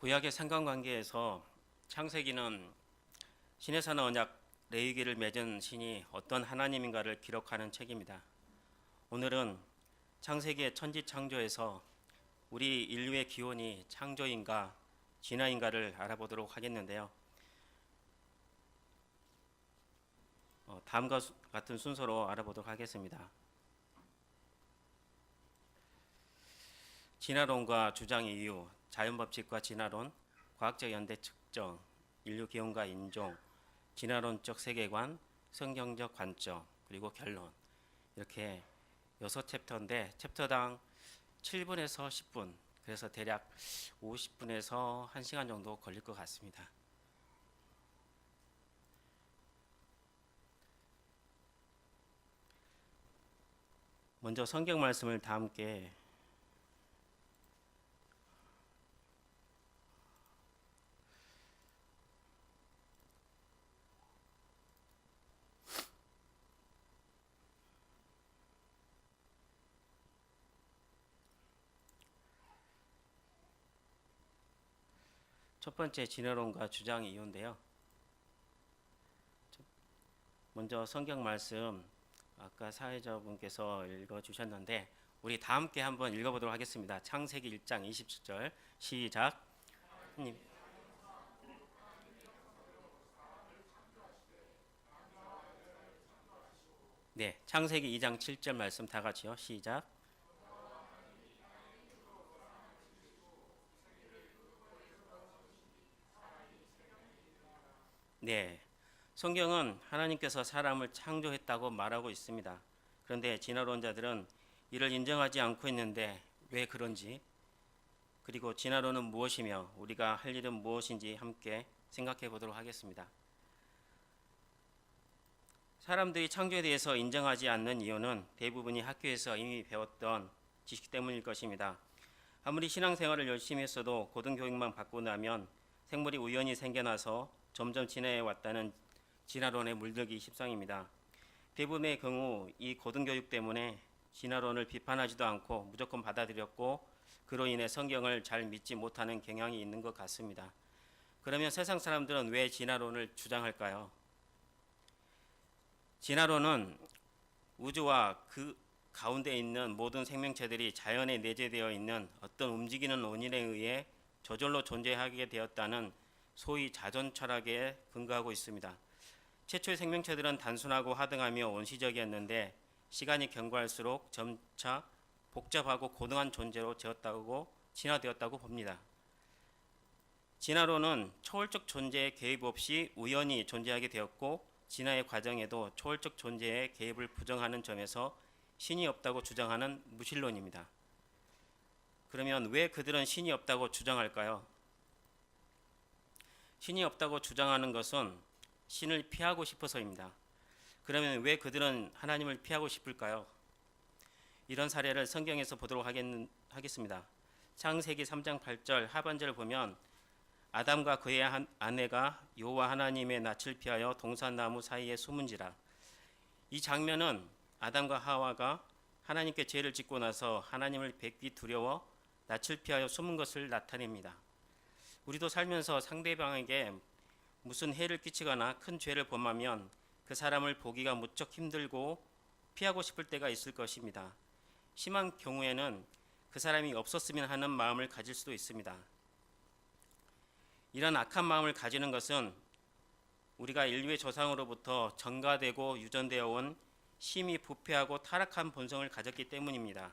구약의 상관관계에서 창세기는 신의 산 언약 레위기를 맺은 신이 어떤 하나님인가를 기록하는 책입니다. 오늘은 창세기의 천지 창조에서 우리 인류의 기원이 창조인가 진화인가를 알아보도록 하겠는데요. 다음과 같은 순서로 알아보도록 하겠습니다. 진화론과 주장 이유, 자연법칙과 진화론, 과학적 연대 측정, 인류 기원과 인종, 진화론적 세계관, 성경적 관점, 그리고 결론. 이렇게 6챕터인데 챕터당 7분에서 10분, 그래서 대략 50분에서 1시간 정도 걸릴 것 같습니다. 먼저 성경 말씀을 다 함께 첫 번째 진화론과 주장 이유인데요. 먼저 성경 말씀 아까 사회자분께서 읽어주셨는데 우리 다 함께 한번 읽어보도록 하겠습니다. 창세기 1장 27절 시작. 님. 네, 창세기 2장 7절 말씀 다 같이요. 시작. 네, 성경은 하나님께서 사람을 창조했다고 말하고 있습니다. 그런데 진화론자들은 이를 인정하지 않고 있는데 왜 그런지, 그리고 진화론은 무엇이며 우리가 할 일은 무엇인지 함께 생각해 보도록 하겠습니다. 사람들이 창조에 대해서 인정하지 않는 이유는 대부분이 학교에서 이미 배웠던 지식 때문일 것입니다. 아무리 신앙생활을 열심히 했어도 고등교육만 받고 나면 생물이 우연히 생겨나서 점점 진화해 왔다는 진화론에 물들기 십상입니다. 대부분의 경우 이 고등교육 때문에 진화론을 비판하지도 않고 무조건 받아들였고 그로 인해 성경을 잘 믿지 못하는 경향이 있는 것 같습니다. 그러면 세상 사람들은 왜 진화론을 주장할까요? 진화론은 우주와 그 가운데 있는 모든 생명체들이 자연에 내재되어 있는 어떤 움직이는 원인에 의해 저절로 존재하게 되었다는 소위 자존 철학에 근거하고 있습니다. 최초의 생명체들은 단순하고 하등하며 원시적이었는데 시간이 경과할수록 점차 복잡하고 고등한 존재로 진화되었다고 봅니다. 진화론은 초월적 존재의 개입 없이 우연히 존재하게 되었고 진화의 과정에도 초월적 존재의 개입을 부정하는 점에서 신이 없다고 주장하는 무신론입니다. 그러면 왜 그들은 신이 없다고 주장할까요? 신이 없다고 주장하는 것은 신을 피하고 싶어서입니다. 그러면 왜 그들은 하나님을 피하고 싶을까요? 이런 사례를 성경에서 보도록 하겠습니다. 창세기 3장 8절 하반절을 보면 아담과 그의 아내가 여호와 하나님의 낯을 피하여 동산나무 사이에 숨은지라. 이 장면은 아담과 하와가 하나님께 죄를 짓고 나서 하나님을 뵙기 두려워 낯을 피하여 숨은 것을 나타냅니다. 우리도 살면서 상대방에게 무슨 해를 끼치거나 큰 죄를 범하면 그 사람을 보기가 무척 힘들고 피하고 싶을 때가 있을 것입니다. 심한 경우에는 그 사람이 없었으면 하는 마음을 가질 수도 있습니다. 이런 악한 마음을 가지는 것은 우리가 인류의 조상으로부터 전가되고 유전되어 온 심히 부패하고 타락한 본성을 가졌기 때문입니다.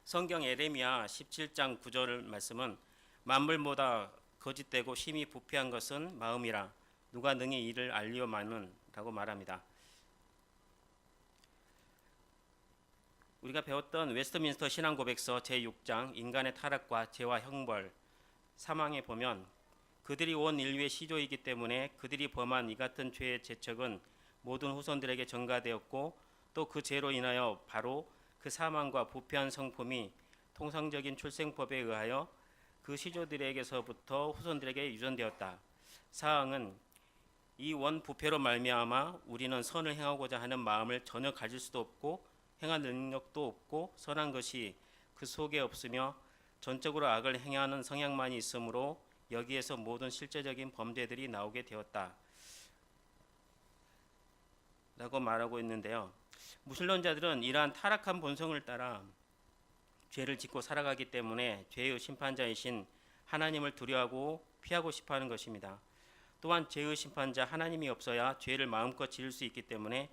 성경 에레미야 17장 9절 말씀은 만물보다 거짓되고 심히 부패한 것은 마음이라 누가 능히 이를 알리오마는 라고 말합니다. 우리가 배웠던 웨스트민스터 신앙고백서 제6장 인간의 타락과 죄와 형벌 사망에 보면 그들이 온 인류의 시조이기 때문에 그들이 범한 이 같은 죄의 재척은 모든 후손들에게 전가되었고 또 그 죄로 인하여 바로 그 사망과 부패한 성품이 통상적인 출생법에 의하여 그 시조들에게서부터 후손들에게 유전되었다. 사항은 이 원 부패로 말미암아 우리는 선을 행하고자 하는 마음을 전혀 가질 수도 없고 행할 능력도 없고 선한 것이 그 속에 없으며 전적으로 악을 행하는 성향만이 있으므로 여기에서 모든 실제적인 범죄들이 나오게 되었다 라고 말하고 있는데요. 무신론자들은 이러한 타락한 본성을 따라 죄를 짓고 살아가기 때문에 죄의 심판자이신 하나님을 두려워하고 피하고 싶어하는 것입니다. 또한 죄의 심판자 하나님이 없어야 죄를 마음껏 지을 수 있기 때문에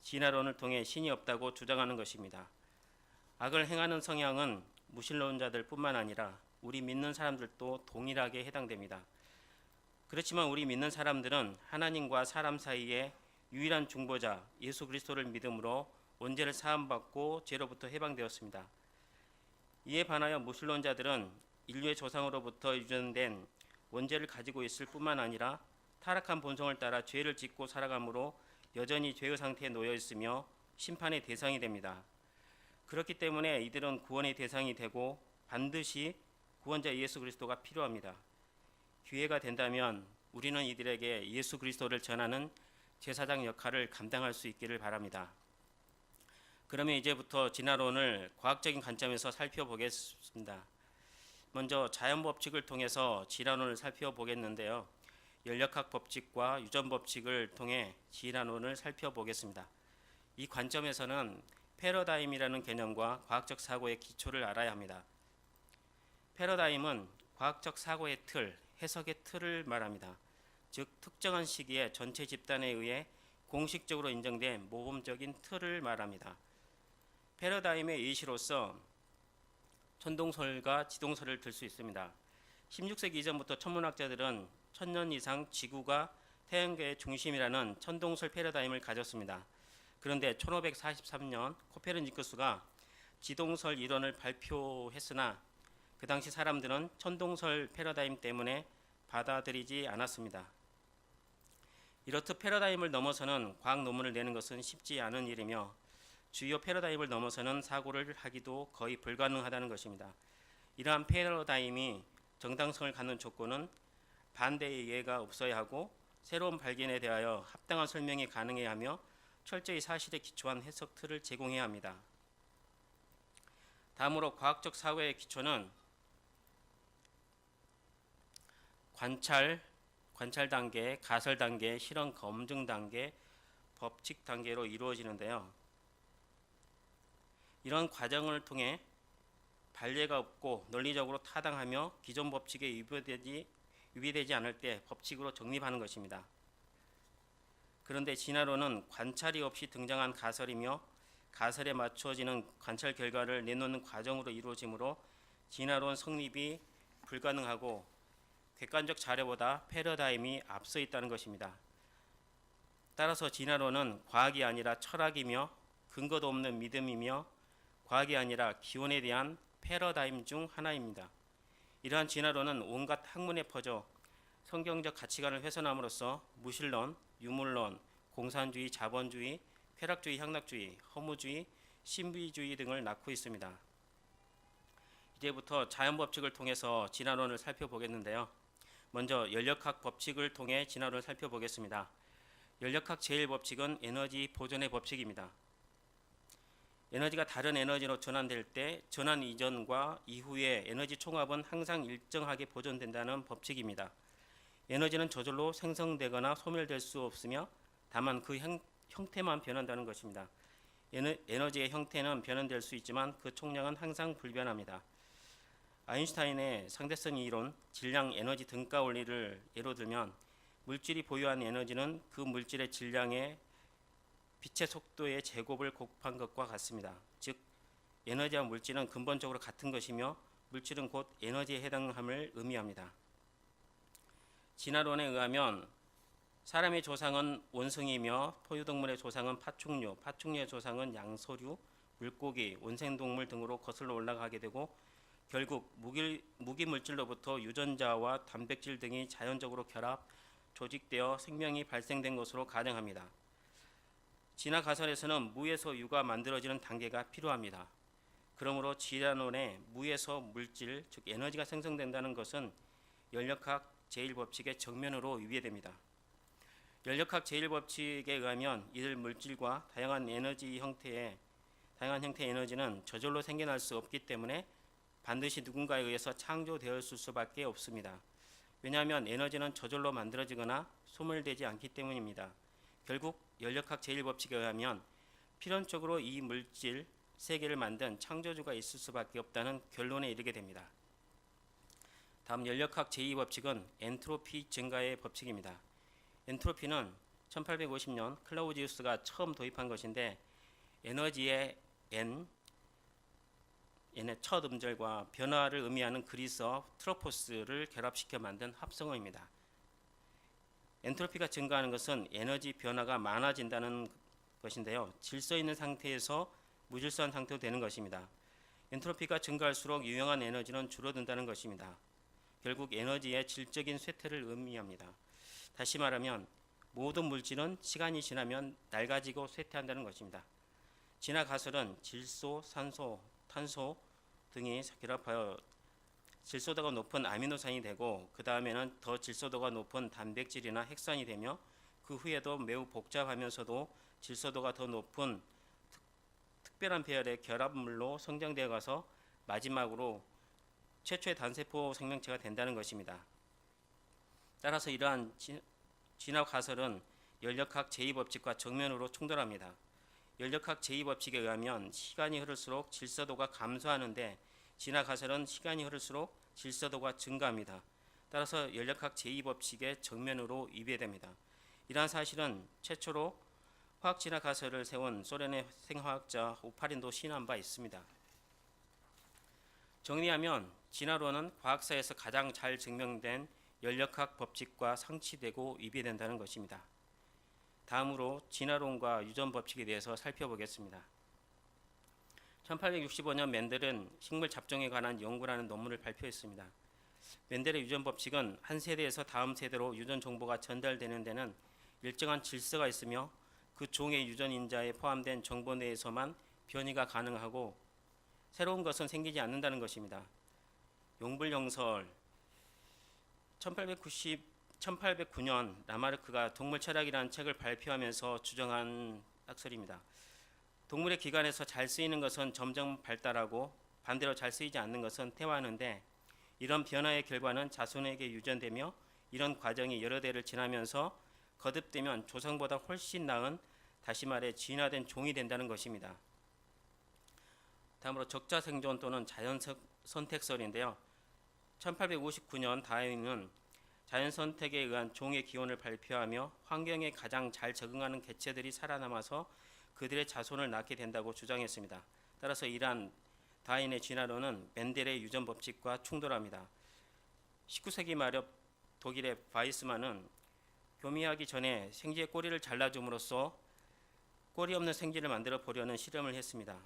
진화론을 통해 신이 없다고 주장하는 것입니다. 악을 행하는 성향은 무신론자들뿐만 아니라 우리 믿는 사람들도 동일하게 해당됩니다. 그렇지만 우리 믿는 사람들은 하나님과 사람 사이에 유일한 중보자 예수 그리스도를 믿음으로 원죄를 사함받고 죄로부터 해방되었습니다. 이에 반하여 무신론자들은 인류의 조상으로부터 유전된 원죄를 가지고 있을 뿐만 아니라 타락한 본성을 따라 죄를 짓고 살아가므로 여전히 죄의 상태에 놓여 있으며 심판의 대상이 됩니다. 그렇기 때문에 이들은 구원의 대상이 되고 반드시 구원자 예수 그리스도가 필요합니다. 기회가 된다면 우리는 이들에게 예수 그리스도를 전하는 제사장 역할을 감당할 수 있기를 바랍니다. 그러면 이제부터 진화론을 과학적인 관점에서 살펴보겠습니다. 먼저 자연 법칙을 통해서 진화론을 살펴보겠는데요. 연력학 법칙과 유전 법칙을 통해 진화론을 살펴보겠습니다. 이 관점에서는 패러다임이라는 개념과 과학적 사고의 기초를 알아야 합니다. 패러다임은 과학적 사고의 틀, 해석의 틀을 말합니다. 즉 특정한 시기에 전체 집단에 의해 공식적으로 인정된 모범적인 틀을 말합니다. 패러다임의 예시로서 천동설과 지동설을 들 수 있습니다. 16세기 이전부터 천문학자들은 1000년 이상 지구가 태양계의 중심이라는 천동설 패러다임을 가졌습니다. 그런데 1543년 코페르니쿠스가 지동설 이론을 발표했으나 그 당시 사람들은 천동설 패러다임 때문에 받아들이지 않았습니다. 이렇듯 패러다임을 넘어서는 과학 논문을 내는 것은 쉽지 않은 일이며 주요 패러다임을 넘어서는 사고를 하기도 거의 불가능하다는 것입니다. 이러한 패러다임이 정당성을 갖는 조건은 반대의 예가 없어야 하고 새로운 발견에 대하여 합당한 설명이 가능해야 하며 철저히 사실에 기초한 해석 틀을 제공해야 합니다. 다음으로 과학적 사고의 기초는 관찰 단계, 가설 단계, 실험 검증 단계, 법칙 단계로 이루어지는데요. 이런 과정을 통해 발례가 없고 논리적으로 타당하며 기존 법칙에 위배되지 않을 때 법칙으로 정립하는 것입니다. 그런데 진화론은 관찰이 없이 등장한 가설이며 가설에 맞춰지는 관찰 결과를 내놓는 과정으로 이루어지므로 진화론 성립이 불가능하고 객관적 자료보다 패러다임이 앞서 있다는 것입니다. 따라서 진화론은 과학이 아니라 철학이며 근거도 없는 믿음이며 과학이 아니라 기원에 대한 패러다임 중 하나입니다. 이러한 진화론은 온갖 학문에 퍼져 성경적 가치관을 훼손함으로써 무신론, 유물론, 공산주의, 자본주의, 쾌락주의, 향락주의, 허무주의, 신비주의 등을 낳고 있습니다. 이제부터 자연법칙을 통해서 진화론을 살펴보겠는데요. 먼저 연력학 법칙을 통해 진화론을 살펴보겠습니다. 연력학 제1법칙은 에너지 보존의 법칙입니다. 에너지가 다른 에너지로 전환될 때 전환 이전과 이후의 에너지 총합은 항상 일정하게 보존된다는 법칙입니다. 에너지는 저절로 생성되거나 소멸될 수 없으며 다만 그 형태만 변한다는 것입니다. 에너지의 형태는 변환될 수 있지만 그 총량은 항상 불변합니다. 아인슈타인의 상대성 이론, 질량, 에너지 등가 원리를 예로 들면 물질이 보유한 에너지는 그 물질의 질량의 빛의 속도의 제곱을 곱한 것과 같습니다. 즉 에너지와 물질은 근본적으로 같은 것이며 물질은 곧 에너지에 해당함을 의미합니다. 진화론에 의하면 사람의 조상은 원숭이며 포유동물의 조상은 파충류, 파충류의 조상은 양서류, 물고기, 원생동물 등으로 거슬러 올라가게 되고 결국 무기물질로부터 유전자와 단백질 등이 자연적으로 결합, 조직되어 생명이 발생된 것으로 가정합니다. 진화 가설에서는 무에서 유가 만들어지는 단계가 필요합니다. 그러므로 진화론에 무에서 물질, 즉 에너지가 생성된다는 것은 연력학 제1법칙의 정면으로 위배됩니다. 연력학 제1법칙에 의하면 이들 물질과 다양한 형태의 에너지는 저절로 생겨날 수 없기 때문에 반드시 누군가에 의해서 창조되었을 수밖에 없습니다. 왜냐하면 에너지는 저절로 만들어지거나 소멸되지 않기 때문입니다. 결국 연력학 제1법칙에 의하면 필연적으로 이 물질 세계를 만든 창조주가 있을 수밖에 없다는 결론에 이르게 됩니다. 다음 연력학 제2법칙은 엔트로피 증가의 법칙입니다. 엔트로피는 1850년 클라우지우스가 처음 도입한 것인데 에너지의 N의 첫 음절과 변화를 의미하는 그리스어 트로포스를 결합시켜 만든 합성어입니다. 엔트로피가 증가하는 것은 에너지 변화가 많아진다는 것인데요. 질서 있는 상태에서 무질서한 상태로 되는 것입니다. 엔트로피가 증가할수록 유용한 에너지는 줄어든다는 것입니다. 결국 에너지의 질적인 쇠퇴를 의미합니다. 다시 말하면 모든 물질은 시간이 지나면 낡아지고 쇠퇴한다는 것입니다. 진화 가설은 질소, 산소, 탄소 등이 결합하여 질소도가 높은 아미노산이 되고 그 다음에는 더 질소도가 높은 단백질이나 핵산이 되며 그 후에도 매우 복잡하면서도 질소도가 더 높은 특별한 배열의 결합물로 성장되어 가서 마지막으로 최초의 단세포 생명체가 된다는 것입니다. 따라서 이러한 진화 가설은 연력학 제2법칙과 정면으로 충돌합니다. 연력학 제2법칙에 의하면 시간이 흐를수록 질소도가 감소하는데 진화 가설은 시간이 흐를수록 질소도가 증가합니다. 따라서 연력학 제2법칙의 정면으로 위배됩니다. 이러한 사실은 최초로 화학 진화 가설을 세운 소련의 생화학자 오파린도 시인한 바 있습니다. 정리하면 진화론은 과학사에서 가장 잘 증명된 연력학 법칙과 상치되고 위배된다는 것입니다. 다음으로 진화론과 유전 법칙에 대해서 살펴보겠습니다. 1865년 멘델은 식물 잡종에 관한 연구라는 논문을 발표했습니다. 멘델의 유전 법칙은 한 세대에서 다음 세대로 유전 정보가 전달되는 데는 일정한 질서가 있으며 그 종의 유전 인자에 포함된 정보 내에서만 변이가 가능하고 새로운 것은 생기지 않는다는 것입니다. 용불용설 1809년 라마르크가 동물 철학이라는 책을 발표하면서 주장한 학설입니다. 동물의 기관에서 잘 쓰이는 것은 점점 발달하고 반대로 잘 쓰이지 않는 것은 퇴화하는데 이런 변화의 결과는 자손에게 유전되며 이런 과정이 여러 대를 지나면서 거듭되면 조상보다 훨씬 나은 다시 말해 진화된 종이 된다는 것입니다. 다음으로 적자생존 또는 자연선택설인데요. 1859년 다윈은 자연선택에 의한 종의 기원을 발표하며 환경에 가장 잘 적응하는 개체들이 살아남아서 그들의 자손을 낳게 된다고 주장했습니다. 따라서 이러한 다윈의 진화론은 멘델의 유전 법칙과 충돌합니다. 19세기 말엽 독일의 바이스만은 교미하기 전에 생쥐의 꼬리를 잘라줌으로써 꼬리 없는 생쥐를 만들어 보려는 실험을 했습니다.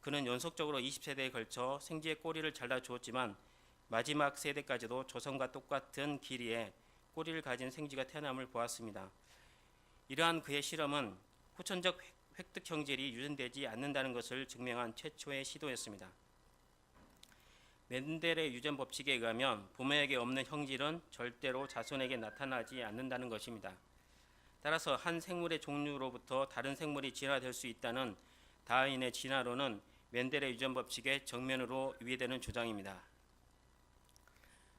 그는 연속적으로 20세대에 걸쳐 생쥐의 꼬리를 잘라주었지만 마지막 세대까지도 조선과 똑같은 길이의 꼬리를 가진 생쥐가 태어남을 보았습니다. 이러한 그의 실험은 후천적 획득 형질이 유전되지 않는다는 것을 증명한 최초의 시도였습니다. 멘델의 유전 법칙에 의하면 부모에게 없는 형질은 절대로 자손에게 나타나지 않는다는 것입니다. 따라서 한 생물의 종류로부터 다른 생물이 진화될 수 있다는 다윈의 진화론은 멘델의 유전 법칙의 정면으로 위배되는 주장입니다.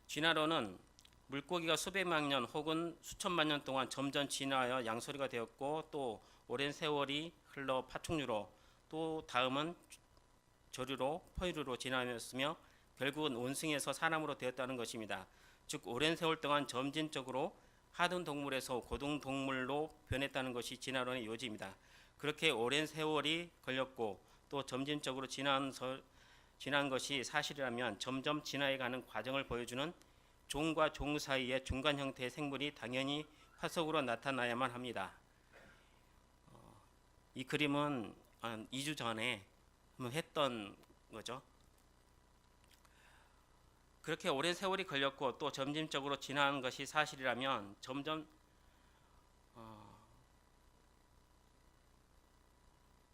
진화론은 물고기가 수백만 년 혹은 수천만 년 동안 점점 진화하여 양서류가 되었고 또 오랜 세월이 흘러 파충류로 또 다음은 조류로 포유류로 진화하였으며 결국은 원숭이에서 사람으로 되었다는 것입니다. 즉 오랜 세월 동안 점진적으로 하등 동물에서 고등 동물로 변했다는 것이 진화론의 요지입니다. 그렇게 오랜 세월이 걸렸고 또 점진적으로 진화한 것이 사실이라면 점점 진화해가는 과정을 보여주는 종과 종 사이의 중간 형태의 생물이 당연히 화석으로 나타나야만 합니다. 이 그림은 한 2주 전에 한번 했던 거죠. 그렇게 오랜 세월이 걸렸고 또 점진적으로 진화한 것이 사실이라면 점점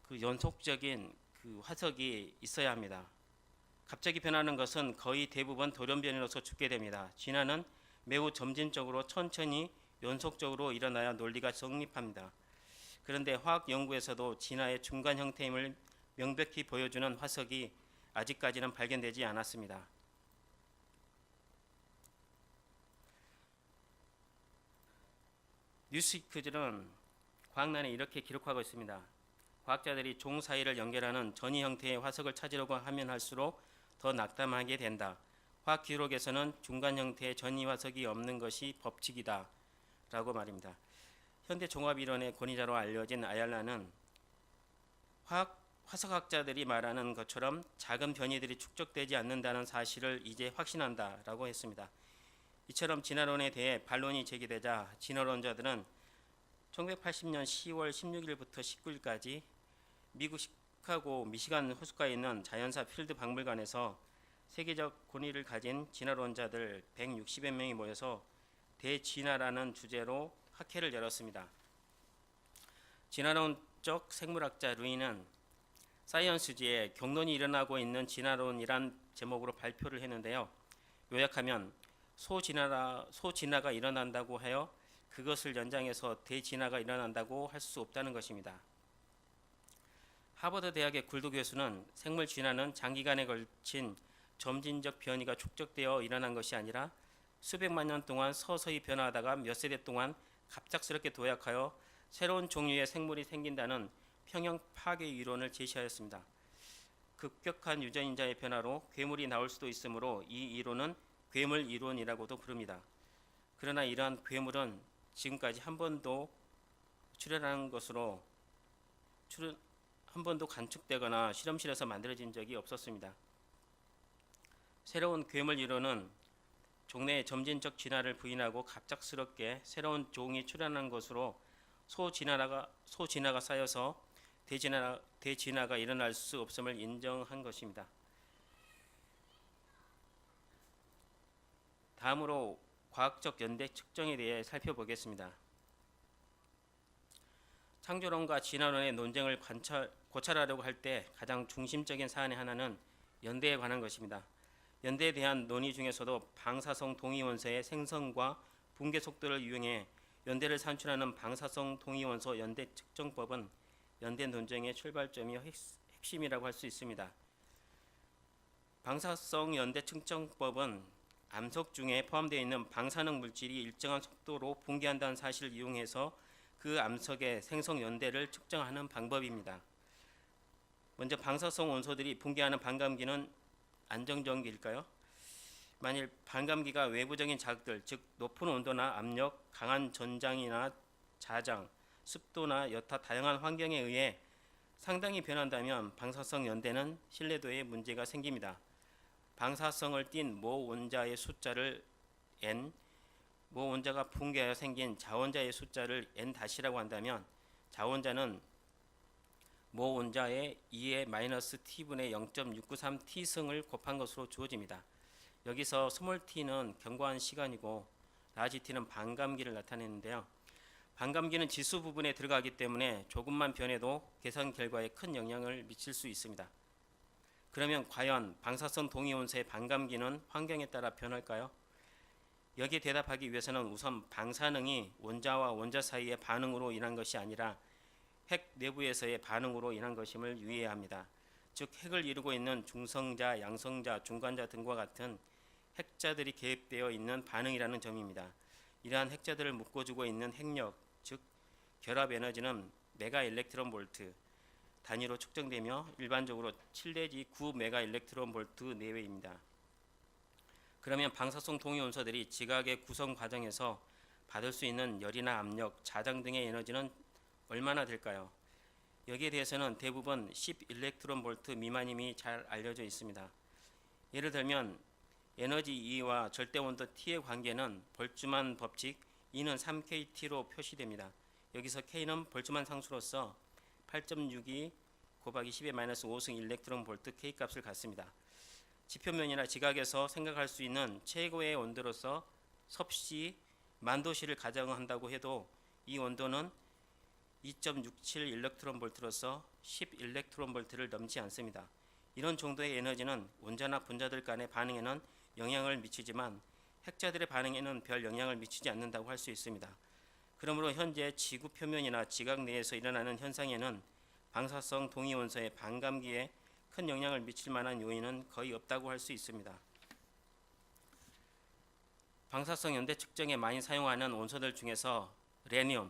그 연속적인 그 화석이 있어야 합니다. 갑자기 변하는 것은 거의 대부분 돌연변이로서 죽게 됩니다. 진화는 매우 점진적으로 천천히 연속적으로 일어나야 논리가 성립합니다. 그런데 화학 연구에서도 진화의 중간 형태임을 명백히 보여주는 화석이 아직까지는 발견되지 않았습니다. 뉴스위크는 과학란에 이렇게 기록하고 있습니다. 과학자들이 종 사이를 연결하는 전이 형태의 화석을 찾으려고 하면 할수록 더 낙담하게 된다. 화학 기록에서는 중간 형태의 전이 화석이 없는 것이 법칙이다 라고 말입니다. 현대 종합이론의 권위자로 알려진 아얄라는 화석학자들이 말하는 것처럼 작은 변이들이 축적되지 않는다는 사실을 이제 확신한다 라고 했습니다. 이처럼 진화론에 대해 반론이 제기되자 진화론자들은 1980년 10월 16일부터 19일까지 미국 시카고 미시간 호수가에 있는 자연사 필드 박물관에서 세계적 권위를 가진 진화론자들 160여 명이 모여서 대진화라는 주제로 학회를 열었습니다. 진화론적 생물학자 루이는 사이언스지에 경론이 일어나고 있는 진화론이란 제목으로 발표를 했는데요. 요약하면 소진화가 일어난다고 하여 그것을 연장해서 대진화가 일어난다고 할 수 없다는 것입니다. 하버드 대학의 굴도 교수는 생물 진화는 장기간에 걸친 점진적 변이가 축적되어 일어난 것이 아니라 수백만 년 동안 서서히 변화하다가 몇 세대 동안 갑작스럽게 도약하여 새로운 종류의 생물이 생긴다는 평형 파괴 이론을 제시하였습니다. 급격한 유전자의 변화로 괴물이 나올 수도 있으므로 이 이론은 괴물 이론이라고도 부릅니다. 그러나 이러한 괴물은 지금까지 한 번도 관측되거나 실험실에서 만들어진 적이 없었습니다. 새로운 괴물 이론은 종래의 점진적 진화를 부인하고 갑작스럽게 새로운 종이 출현한 것으로 소진화가 쌓여서 대진화가 일어날 수 없음을 인정한 것입니다. 다음으로 과학적 연대 측정에 대해 살펴보겠습니다. 창조론과 진화론의 논쟁을 고찰하려고 할 때 가장 중심적인 사안의 하나는 연대에 관한 것입니다. 연대에 대한 논의 중에서도 방사성 동위원소의 생성과 붕괴 속도를 이용해 연대를 산출하는 방사성 동위원소 연대 측정법은 연대 논쟁의 출발점이 핵심이라고 할 수 있습니다. 방사성 연대 측정법은 암석 중에 포함되어 있는 방사능 물질이 일정한 속도로 붕괴한다는 사실을 이용해서 그 암석의 생성 연대를 측정하는 방법입니다. 먼저 방사성 원소들이 붕괴하는 반감기는 안정적일까요? 만일 반감기가 외부적인 자극들, 즉 높은 온도나 압력, 강한 전장이나 자장, 습도나 여타 다양한 환경에 의해 상당히 변한다면 방사성 연대는 신뢰도에 문제가 생깁니다. 방사성을 띤 모 원자의 숫자를 n, 모 원자가 붕괴하여 생긴 자원자의 숫자를 n-라고 한다면 자원자는 모 원자의 2의 마이너스 t분의 0.693t승을 곱한 것으로 주어집니다. 여기서 스몰 t는 경과한 시간이고 라지 t는 반감기를 나타내는데요. 반감기는 지수 부분에 들어가기 때문에 조금만 변해도 계산 결과에 큰 영향을 미칠 수 있습니다. 그러면 과연 방사성 동위원소의 반감기는 환경에 따라 변할까요? 여기에 대답하기 위해서는 우선 방사능이 원자와 원자 사이의 반응으로 인한 것이 아니라 핵 내부에서의 반응으로 인한 것임을 유의해야 합니다. 즉 핵을 이루고 있는 중성자, 양성자, 중간자 등과 같은 핵자들이 개입되어 있는 반응이라는 점입니다. 이러한 핵자들을 묶어주고 있는 핵력, 즉 결합 에너지는 메가 일렉트론 볼트 단위로 측정되며 일반적으로 7 내지 9 메가 일렉트론 볼트 내외입니다. 그러면 방사성 동위원소들이 지각의 구성 과정에서 받을 수 있는 열이나 압력, 자장 등의 에너지는 얼마나 될까요? 여기에 대해서는 대부분 10 일렉트론 볼트 미만임이 잘 알려져 있습니다. 예를 들면 에너지 E와 절대 온도 T의 관계는 볼츠만 법칙 E는 3kT로 표시됩니다. 여기서 K는 볼츠만 상수로서 8.62 곱하기 10의 마이너스 5승 일렉트론 볼트 K 값을 갖습니다. 지표면이나 지각에서 생각할 수 있는 최고의 온도로서 섭씨 만도씨를 가정한다고 해도 이 온도는 2.67 일렉트론 볼트로서 10 일렉트론 볼트를 넘지 않습니다. 이런 정도의 에너지는 원자나 분자들 간의 반응에는 영향을 미치지만 핵자들의 반응에는 별 영향을 미치지 않는다고 할 수 있습니다. 그러므로 현재 지구 표면이나 지각 내에서 일어나는 현상에는 방사성 동위원소의 반감기에 큰 영향을 미칠 만한 요인은 거의 없다고 할 수 있습니다. 방사성 연대 측정에 많이 사용하는 원소들 중에서 레늄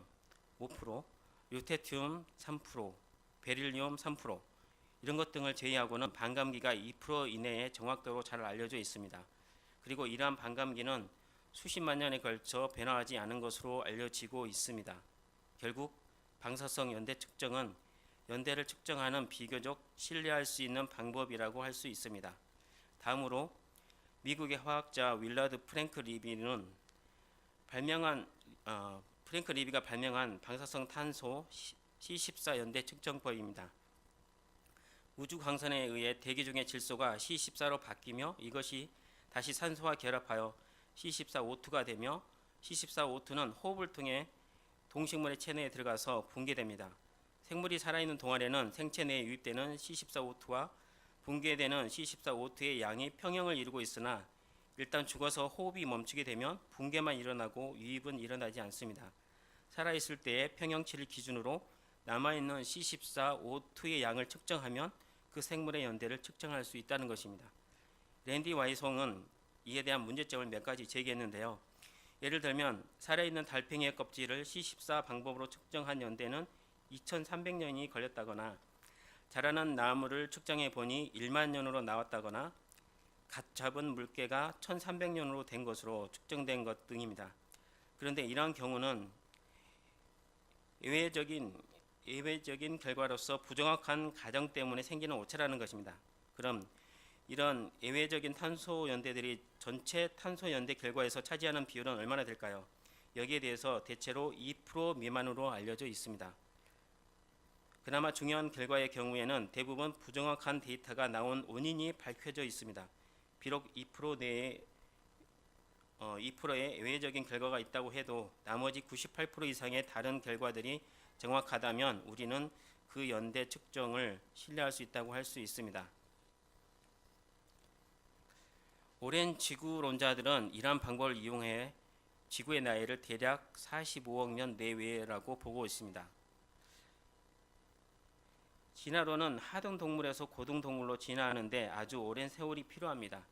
5%, 류테튬 3%, 베릴륨 3% 이런 것 등을 제외하고는 반감기가 2% 이내에 정확도로 잘 알려져 있습니다. 그리고 이러한 반감기는 수십만 년에 걸쳐 변화하지 않은 것으로 알려지고 있습니다. 결국 방사성 연대 측정은 연대를 측정하는 비교적 신뢰할 수 있는 방법이라고 할 수 있습니다. 다음으로 미국의 화학자 윌라드 프랭크 리비가 발명한 방사성 탄소 C14 연대 측정법입니다. 우주 광선에 의해 대기 중의 질소가 C14로 바뀌며 이것이 다시 산소와 결합하여 C14O2가 되며 C14O2는 호흡을 통해 동식물의 체내에 들어가서 붕괴됩니다. 생물이 살아있는 동안에는 생체 내에 유입되는 C14O2와 붕괴되는 C14O2의 양이 평형을 이루고 있으나 일단 죽어서 호흡이 멈추게 되면 붕괴만 일어나고 유입은 일어나지 않습니다. 살아있을 때의 평형치를 기준으로 남아있는 C14O2의 양을 측정하면 그 생물의 연대를 측정할 수 있다는 것입니다. 랜디 와이송은 이에 대한 문제점을 몇 가지 제기했는데요. 예를 들면 살아있는 달팽이의 껍질을 C14 방법으로 측정한 연대는 2300년이 걸렸다거나 자라는 나무를 측정해 보니 1만 년으로 나왔다거나 갓 잡은 물개가 1300년으로 된 것으로 측정된 것 등입니다. 그런데 이러한 경우는 예외적인 결과로서 부정확한 가정 때문에 생기는 오차라는 것입니다. 그럼 이런 예외적인 탄소 연대들이 전체 탄소 연대 결과에서 차지하는 비율은 얼마나 될까요? 여기에 대해서 대체로 2% 미만으로 알려져 있습니다. 그나마 중요한 결과의 경우에는 대부분 부정확한 데이터가 나온 원인이 밝혀져 있습니다. 비록 2%의 예외적인 결과가 있다고 해도 나머지 98% 이상의 다른 결과들이 정확하다면 우리는 그 연대 측정을 신뢰할 수 있다고 할 수 있습니다. 오랜 지구론자들은 이러한 방법을 이용해 지구의 나이를 대략 45억 년 내외라고 보고 있습니다. 진화론은 하등 동물에서 고등 동물로 진화하는데 아주 오랜 세월이 필요합니다.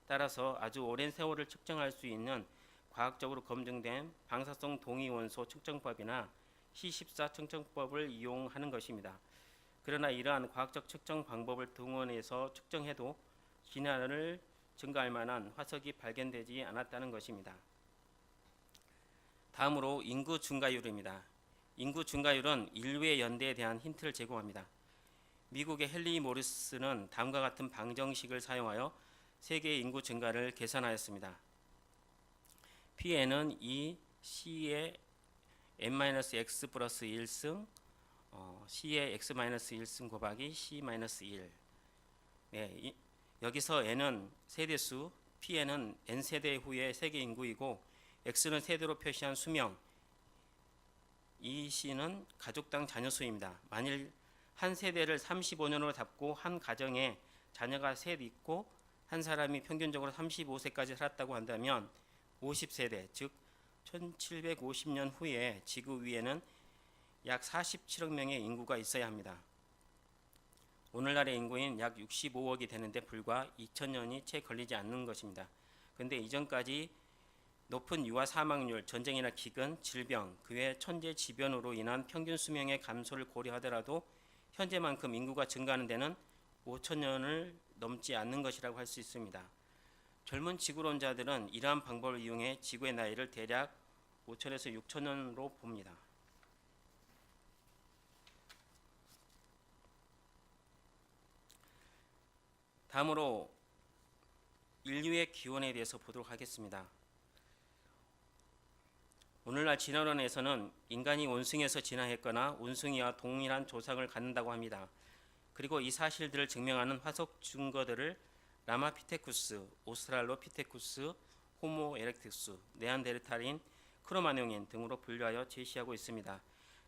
따라서 아주 오랜 세월을 측정할 수 있는 과학적으로 검증된 방사성 동위원소 측정법이나 C14 측정법을 이용하는 것입니다. 그러나 이러한 과학적 측정 방법을 동원해서 측정해도 진화를 증가할 만한 화석이 발견되지 않았다는 것입니다. 다음으로 인구 증가율입니다. 인구 증가율은 인류의 연대에 대한 힌트를 제공합니다. 미국의 헨리 모리스는 다음과 같은 방정식을 사용하여 세계의 인구 증가를 계산하였습니다. Pn은 2 C의 n-x 플러스 1승 C의 x-1승 곱하기 C-1. 네, 여기서 n은 세대수, Pn은 n세대 후의 세계 인구이고 x는 세대로 표시한 수명, C는 가족당 자녀수입니다. 만일 한 세대를 35년으로 잡고 한 가정에 자녀가 셋 있고 한 사람이 평균적으로 35세까지 살았다고 한다면 50세대, 즉 1750년 후에 지구 위에는 약 47억 명의 인구가 있어야 합니다. 오늘날의 인구인 약 65억이 되는데 불과 2000년이 채 걸리지 않는 것입니다. 그런데 이전까지 높은 유아 사망률, 전쟁이나 기근, 질병, 그 외 천재지변으로 인한 평균 수명의 감소를 고려하더라도 현재만큼 인구가 증가하는 데는 5000년을 넘지 않는 것이라고 할 수 있습니다. 젊은 지구론자들은 이러한 방법을 이용해 지구의 나이를 대략 5000에서 6000년으로 봅니다. 다음으로 인류의 기원에 대해서 보도록 하겠습니다. 오늘날 진화론에서는 인간이 원숭이에서 진화했거나 원숭이와 동일한 조상을 갖는다고 합니다. 그리고 이 사실들을 증명하는 화석 증거들을 라마피테쿠스, 오스트랄로피테쿠스, 호모 에렉투스, 네안데르탈인, 크로마뇽인 등으로 분류하여 제시하고 있습니다.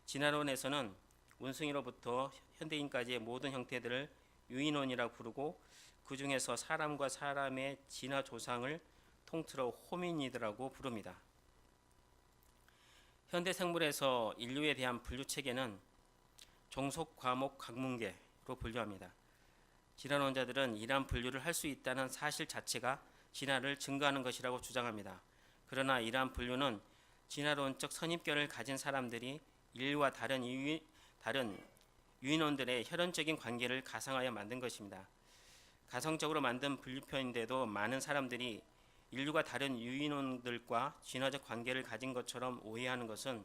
진화론에서는 원숭이로부터 현대인까지의 모든 형태들을 유인원이라고 부르고 그 중에서 사람과 사람의 진화 조상을 통틀어 호미니드라고 부릅니다. 현대 생물에서 인류에 대한 분류 체계는 종속, 과목, 각문계로 분류합니다. 진화論자들은 이러한 분류를 할 수 있다는 사실 자체가 진화를 증거하는 것이라고 주장합니다. 그러나 이러한 분류는 진화론적 선입견을 가진 사람들이 인류와 다른 유인원들의 혈연적인 관계를 가상하여 만든 것입니다. 가성적으로 만든 분류표인데도 많은 사람들이 인류가 다른 유인원들과 진화적 관계를 가진 것처럼 오해하는 것은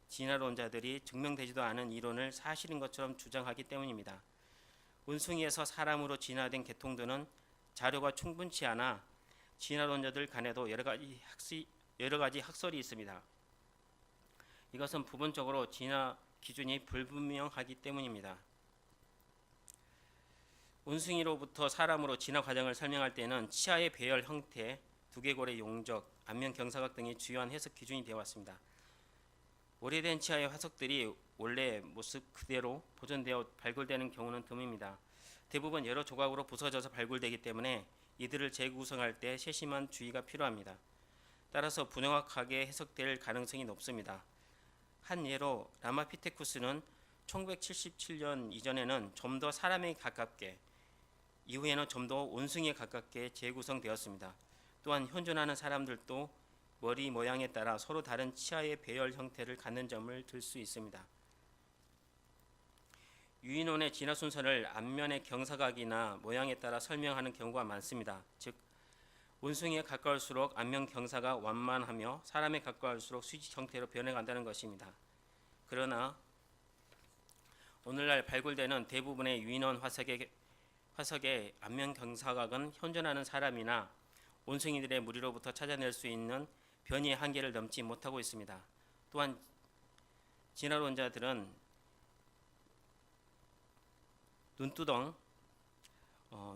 진화론자들이 증명되지도 않은 이론을 사실인 것처럼 주장하기 때문입니다. 원숭이에서 사람으로 진화된 계통들은 자료가 충분치 않아 진화론자들 간에도 여러 가지 학설이 있습니다. 이것은 부분적으로 진화 기준이 불분명하기 때문입니다. 원숭이로부터 사람으로 진화 과정을 설명할 때는 치아의 배열 형태, 두개골의 용적, 안면 경사각 등이 주요한 해석 기준이 되어 왔습니다. 오래된 치아의 화석들이 원래 모습 그대로 보존되어 발굴되는 경우는 드뭅니다. 대부분 여러 조각으로 부서져서 발굴되기 때문에 이들을 재구성할 때 세심한 주의가 필요합니다. 따라서 부정확하게 해석될 가능성이 높습니다. 한 예로 라마피테쿠스는 1977년 이전에는 좀 더 사람에 가깝게, 이후에는 좀 더 원숭이에 가깝게 재구성되었습니다. 또한 현존하는 사람들도 머리 모양에 따라 서로 다른 치아의 배열 형태를 갖는 점을 들 수 있습니다. 유인원의 진화 순서를 안면의 경사각이나 모양에 따라 설명하는 경우가 많습니다. 즉, 원숭이에 가까울수록 안면 경사가 완만하며 사람에 가까울수록 수직 형태로 변해간다는 것입니다. 그러나 오늘날 발굴되는 대부분의 유인원 화석의 안면 경사각은 현존하는 사람이나 원숭이들의 무리로부터 찾아낼 수 있는 변이의 한계를 넘지 못하고 있습니다. 또한 진화론자들은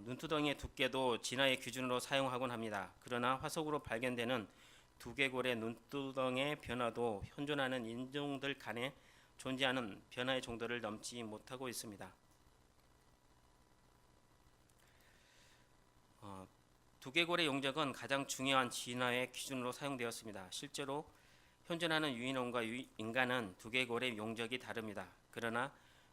눈두덩이의 두께도 진화의 기준으로 사용하곤 합니다. 그러나 화석으로 발견되는 두개골의 눈두덩의 변화도 현존하는 인종들 간에 존재하는 변화의 정도를 넘지 못하고 있습니다. 두개골의 용적은 가장 중요한 진화의 기준으로 사용되었습니다. 실제로 현존하는 유인원과 인간은 두개골의 용적이 다릅니다. 그러나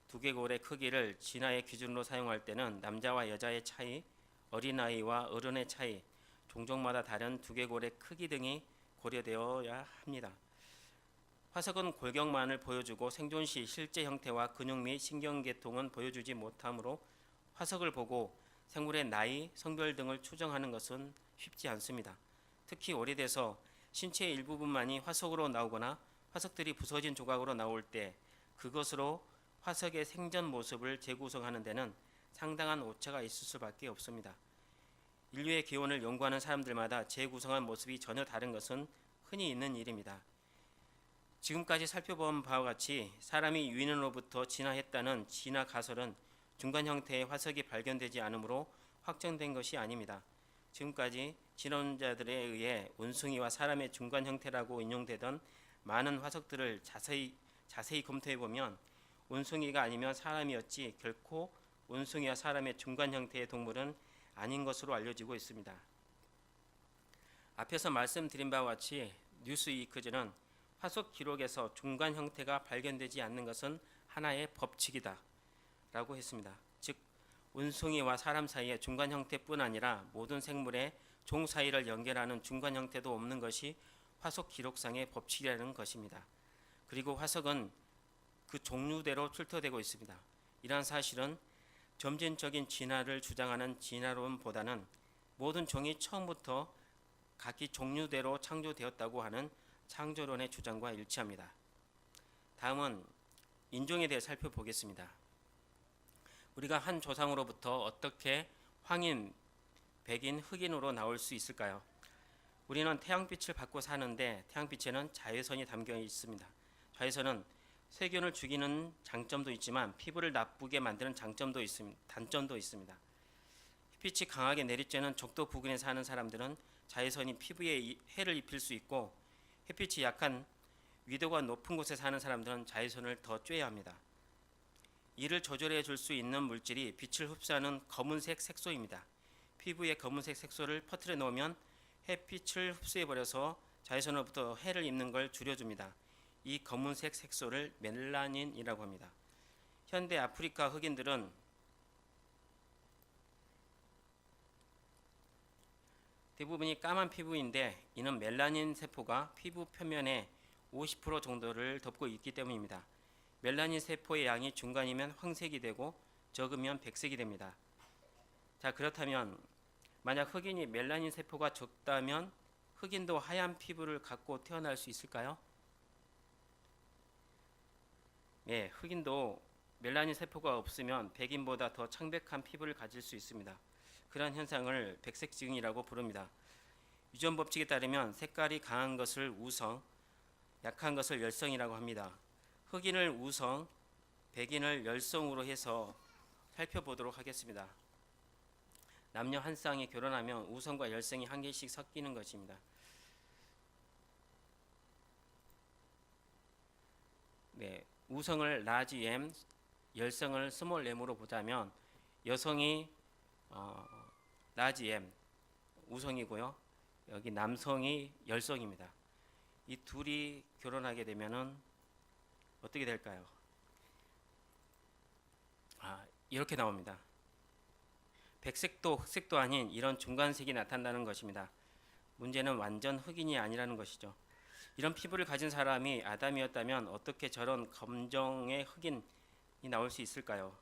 두개골의 크기를 진화의 기준으로 사용할 때는 남자와 여자의 차이, 어린아이와 어른의 차이, 종족마다 다른 두개골의 크기 등이 고려되어야 합니다. 화석은 골격만을 보여주고 생존 시 실제 형태와 근육 및 신경계통은 보여주지 못하므로 화석을 보고 생물의 나이, 성별 등을 추정하는 것은 쉽지 않습니다. 특히 오래돼서 신체의 일부분만이 화석으로 나오거나 화석들이 부서진 조각으로 나올 때 그것으로 화석의 생전 모습을 재구성하는 데는 상당한 오차가 있을 수밖에 없습니다. 인류의 기원을 연구하는 사람들마다 재구성한 모습이 전혀 다른 것은 흔히 있는 일입니다. 지금까지 살펴본 바와 같이 사람이 유인원으로부터 진화했다는 진화 가설은 중간 형태의 화석이 발견되지 않으므로 확정된 것이 아닙니다. 지금까지 진화론자들에 의해 원숭이와 사람의 중간 형태라고 인용되던 많은 화석들을 자세히 검토해보면 원숭이가 아니면 사람이었지 결코 원숭이와 사람의 중간 형태의 동물은 아닌 것으로 알려지고 있습니다. 앞에서 말씀드린 바와 같이 뉴스위크즈는 화석 기록에서 중간 형태가 발견되지 않는 것은 하나의 법칙이다 라고 했습니다. 즉 원숭이와 사람 사이의 중간 형태뿐 아니라 모든 생물의 종 사이를 연결하는 중간 형태도 없는 것이 화석 기록상의 법칙이라는 것입니다. 그리고 화석은 그 종류대로 출토되고 있습니다. 이러한 사실은 점진적인 진화를 주장하는 진화론보다는 모든 종이 처음부터 각기 종류대로 창조되었다고 하는 창조론의 주장과 일치합니다. 다음은 인종에 대해 살펴보겠습니다. 우리가 한 조상으로부터 어떻게 황인, 백인, 흑인으로 나올 수 있을까요? 우리는 태양빛을 받고 사는데 태양빛에는 자외선이 담겨 있습니다. 자외선은 세균을 죽이는 장점도 있지만 피부를 나쁘게 만드는 단점도 있습니다. 햇빛이 강하게 내리쬐는 적도 부근에 사는 사람들은 자외선이 피부에 해를 입힐 수 있고 햇빛이 약한 위도가 높은 곳에 사는 사람들은 자외선을 더 쬐야 합니다. 이를 조절해 줄 수 있는 물질이 빛을 흡수하는 검은색 색소입니다. 피부에 검은색 색소를 퍼뜨려 놓으면 햇빛을 흡수해 버려서 자외선으로부터 해를 입는 걸 줄여줍니다. 이 검은색 색소를 멜라닌이라고 합니다. 현대 아프리카 흑인들은 대부분이 까만 피부인데 이는 멜라닌 세포가 피부 표면의 50% 정도를 덮고 있기 때문입니다. 멜라닌 세포의 양이 중간이면 황색이 되고 적으면 백색이 됩니다. 자, 그렇다면 만약 흑인이 멜라닌 세포가 적다면 흑인도 하얀 피부를 갖고 태어날 수 있을까요? 네, 흑인도 멜라닌 세포가 없으면 백인보다 더 창백한 피부를 가질 수 있습니다. 그런 현상을 백색증이라고 부릅니다. 유전 법칙에 따르면 색깔이 강한 것을 우성, 약한 것을 열성이라고 합니다. 흑인을 우성, 백인을 열성으로 해서 살펴보도록 하겠습니다. 남녀 한 쌍이 결혼하면 우성과 열성이 한 개씩 섞이는 것입니다. 네, 우성을 라지 M, 열성을 스몰 m으로 보자면 여성이 라지 M 우성이고요. 여기 남성이 열성입니다. 이 둘이 결혼하게 되면은 어떻게 될까요? 이렇게 나옵니다. 백색도 흑색도 아닌 이런 중간색이 나타난다는 것입니다. 문제는 완전 흑인이 아니라는 것이죠. 이런 피부를 가진 사람이 아담이었다면 어떻게 저런 검정의 흑인이 나올 수 있을까요?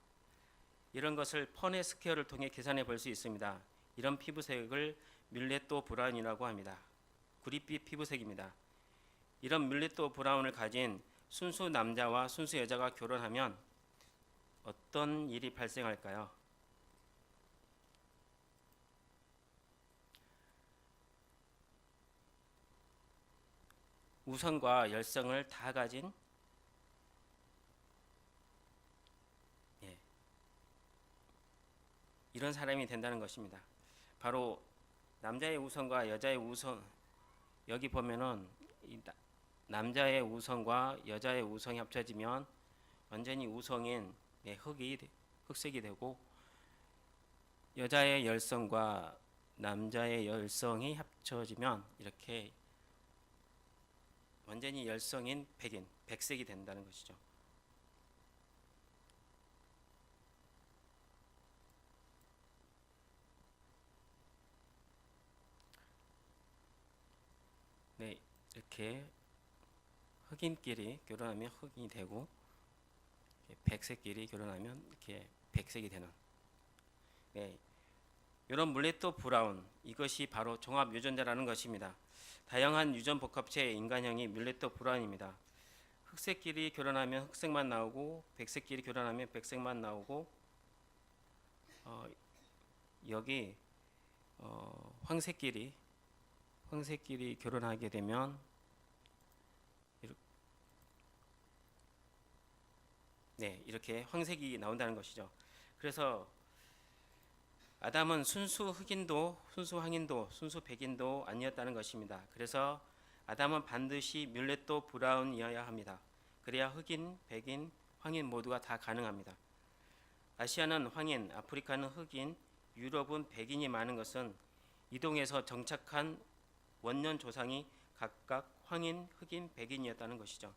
이런 것을 퍼넷 스퀘어를 통해 계산해 볼 수 있습니다. 이런 피부색을 뮬레토 브라운이라고 합니다. 구릿빛 피부색입니다. 이런 뮬레토 브라운을 가진 순수 남자와 순수 여자가 결혼하면 어떤 일이 발생할까요? 우성과 열성을 다 가진 이런 사람이 된다는 것입니다. 바로 남자의 우성과 여자의 우성, 여기 보면은 남자의 우성과 여자의 우성이 합쳐지면 완전히 우성인 흑색이 되고, 여자의 열성과 남자의 열성이 합쳐지면 이렇게 완전히 열성인 백색이 된다는 것이죠. 네, 이렇게 흑인끼리 결혼하면 흑인이 되고, 백색끼리 결혼하면 이렇게 백색이 되는. 네, 이런 물레토 브라운, 이것이 바로 종합 유전자라는 것입니다. 다양한 유전 복합체의 인간형이 뮬레토 브라운입니다. 흑색끼리 결혼하면 흑색만 나오고, 백색끼리 결혼하면 백색만 나오고, 여기 황색끼리 결혼하게 되면 이렇게 황색이 나온다는 것이죠. 그래서 아담은 순수 흑인도, 순수 황인도, 순수 백인도 아니었다는 것입니다. 그래서 아담은 반드시 뮬레토 브라운이어야 합니다. 그래야 흑인, 백인, 황인 모두가 다 가능합니다. 아시아는 황인, 아프리카는 흑인, 유럽은 백인이 많은 것은 이동해서 정착한 원년 조상이 각각 황인, 흑인, 백인이었다는 것이죠.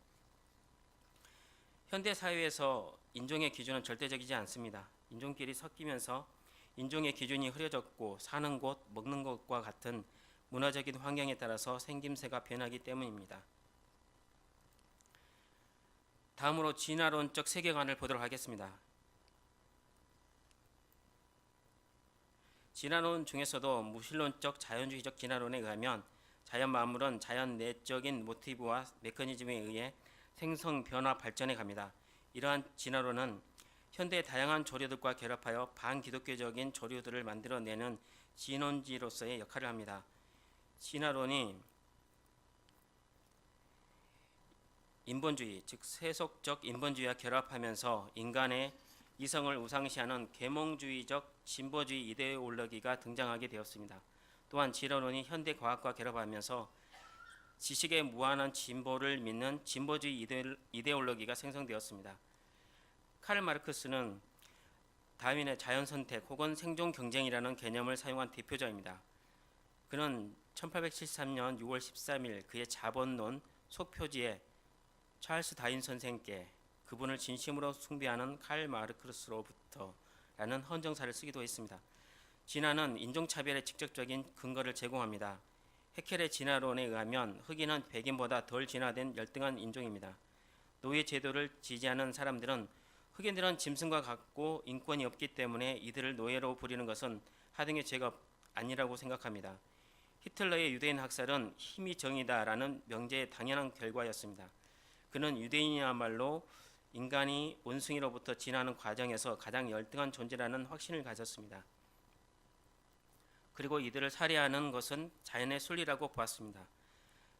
현대 사회에서 인종의 기준은 절대적이지 않습니다. 인종끼리 섞이면서 인종의 기준이 흐려졌고 사는 곳, 먹는 것과 같은 문화적인 환경에 따라서 생김새가 변하기 때문입니다. 다음으로 진화론적 세계관을 보도록 하겠습니다. 진화론 중에서도 무신론적 자연주의적 진화론에 의하면 자연 만물은 자연 내적인 모티브와 메커니즘에 의해 생성, 변화, 발전해 갑니다. 이러한 진화론은 현대의 다양한 조류들과 결합하여 반기독교적인 조류들을 만들어내는 진원지로서의 역할을 합니다. 진화론이 인본주의, 즉 세속적 인본주의와 결합하면서 인간의 이성을 우상시하는 계몽주의적 진보주의 이데올로기가 등장하게 되었습니다. 또한 진화론이 현대 과학과 결합하면서 지식의 무한한 진보를 믿는 진보주의 이데올로기가 생성되었습니다. 카를 마르크스는 다윈의 자연선택 혹은 생존 경쟁이라는 개념을 사용한 대표자입니다. 그는 1873년 6월 13일 그의 자본론 속표지에 찰스 다윈 선생께 그분을 진심으로 숭배하는 칼 마르크스로부터라는 헌정사를 쓰기도 했습니다. 진화는 인종차별의 직접적인 근거를 제공합니다. 해켈의 진화론에 의하면 흑인은 백인보다 덜 진화된 열등한 인종입니다. 노예 제도를 지지하는 사람들은 흑인들은 짐승과 같고 인권이 없기 때문에 이들을 노예로 부리는 것은 하등의 죄가 아니라고 생각합니다. 히틀러의 유대인 학살은 힘이 정의다라는 명제의 당연한 결과였습니다. 그는 유대인이야말로 인간이 원숭이로부터 진화하는 과정에서 가장 열등한 존재라는 확신을 가졌습니다. 그리고 이들을 살해하는 것은 자연의 순리라고 보았습니다.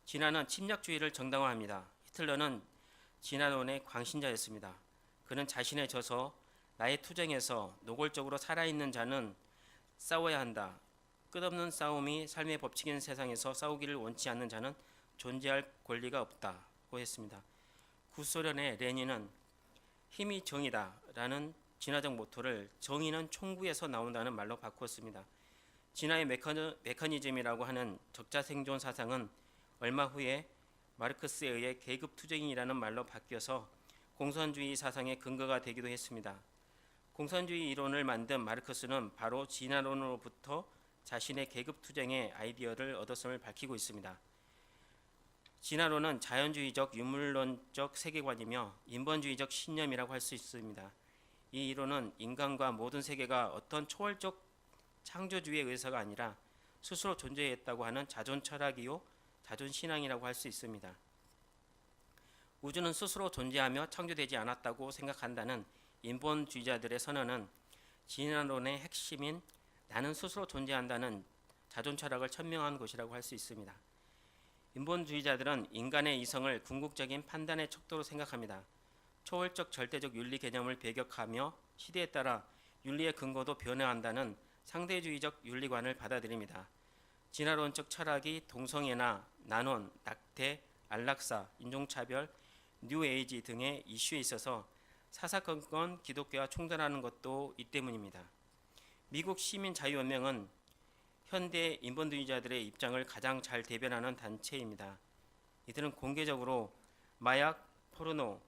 진화는 침략주의를 정당화합니다. 히틀러는 진화론의 광신자였습니다. 그는 자신의 저서 나의 투쟁에서 노골적으로 살아있는 자는 싸워야 한다. 끝없는 싸움이 삶의 법칙인 세상에서 싸우기를 원치 않는 자는 존재할 권리가 없다고 했습니다. 구소련의 레닌은 힘이 정의다라는 진화적 모토를 정의는 총구에서 나온다는 말로 바꾸었습니다. 진화의 메커니즘이라고 하는 적자생존 사상은 얼마 후에 마르크스에 의해 계급투쟁이라는 말로 바뀌어서 공산주의 사상의 근거가 되기도 했습니다. 공산주의 이론을 만든 마르크스는 바로 진화론으로부터 자신의 계급투쟁의 아이디어를 얻었음을 밝히고 있습니다. 진화론은 자연주의적 유물론적 세계관이며 인본주의적 신념이라고 할 수 있습니다. 이 이론은 인간과 모든 세계가 어떤 초월적 창조주의에 의해서가 아니라 스스로 존재했다고 하는 자존 철학이요 자존 신앙이라고 할 수 있습니다. 우주는 스스로 존재하며 창조되지 않았다고 생각한다는 인본주의자들의 선언은 진화론의 핵심인 나는 스스로 존재한다는 자존 철학을 천명한 것이라고 할 수 있습니다. 인본주의자들은 인간의 이성을 궁극적인 판단의 척도로 생각합니다. 초월적 절대적 윤리 개념을 배격하며 시대에 따라 윤리의 근거도 변화한다는 상대주의적 윤리관을 받아들입니다. 진화론적 철학이 동성애나 난원, 낙태, 안락사, 인종차별, 뉴에이지 등의 이슈에 있어서 사사건건 기독교와 충돌하는 것도 이 때문입니다. 미국 시민자유연맹은 현대 인본주의자들의 입장을 가장 잘 대변하는 단체입니다. 이들은 공개적으로 마약, 포르노,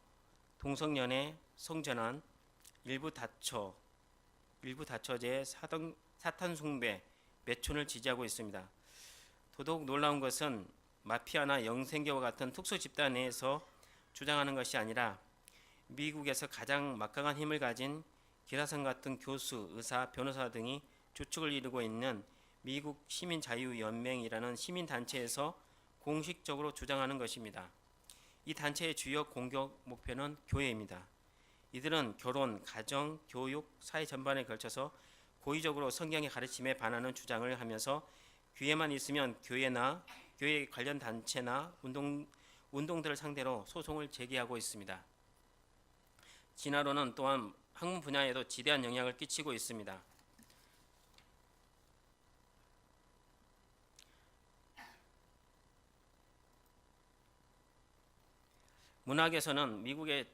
동성연애, 성전환, 일부 다처제, 사탄 숭배, 매춘을 지지하고 있습니다. 더더욱 놀라운 것은 마피아나 영생교와 같은 특수 집단 내에서 주장하는 것이 아니라 미국에서 가장 막강한 힘을 가진 기라성 같은 교수, 의사, 변호사 등이 주축을 이루고 있는 미국 시민자유연맹이라는 시민단체에서 공식적으로 주장하는 것입니다. 이 단체의 주요 공격 목표는 교회입니다. 이들은 결혼, 가정, 교육, 사회 전반에 걸쳐서 고의적으로 성경의 가르침에 반하는 주장을 하면서 교회만 있으면 교회 관련 단체나 운동들을 상대로 소송을 제기하고 있습니다. 진화론은 또한 학문 분야에도 지대한 영향을 끼치고 있습니다. 문학에서는 미국의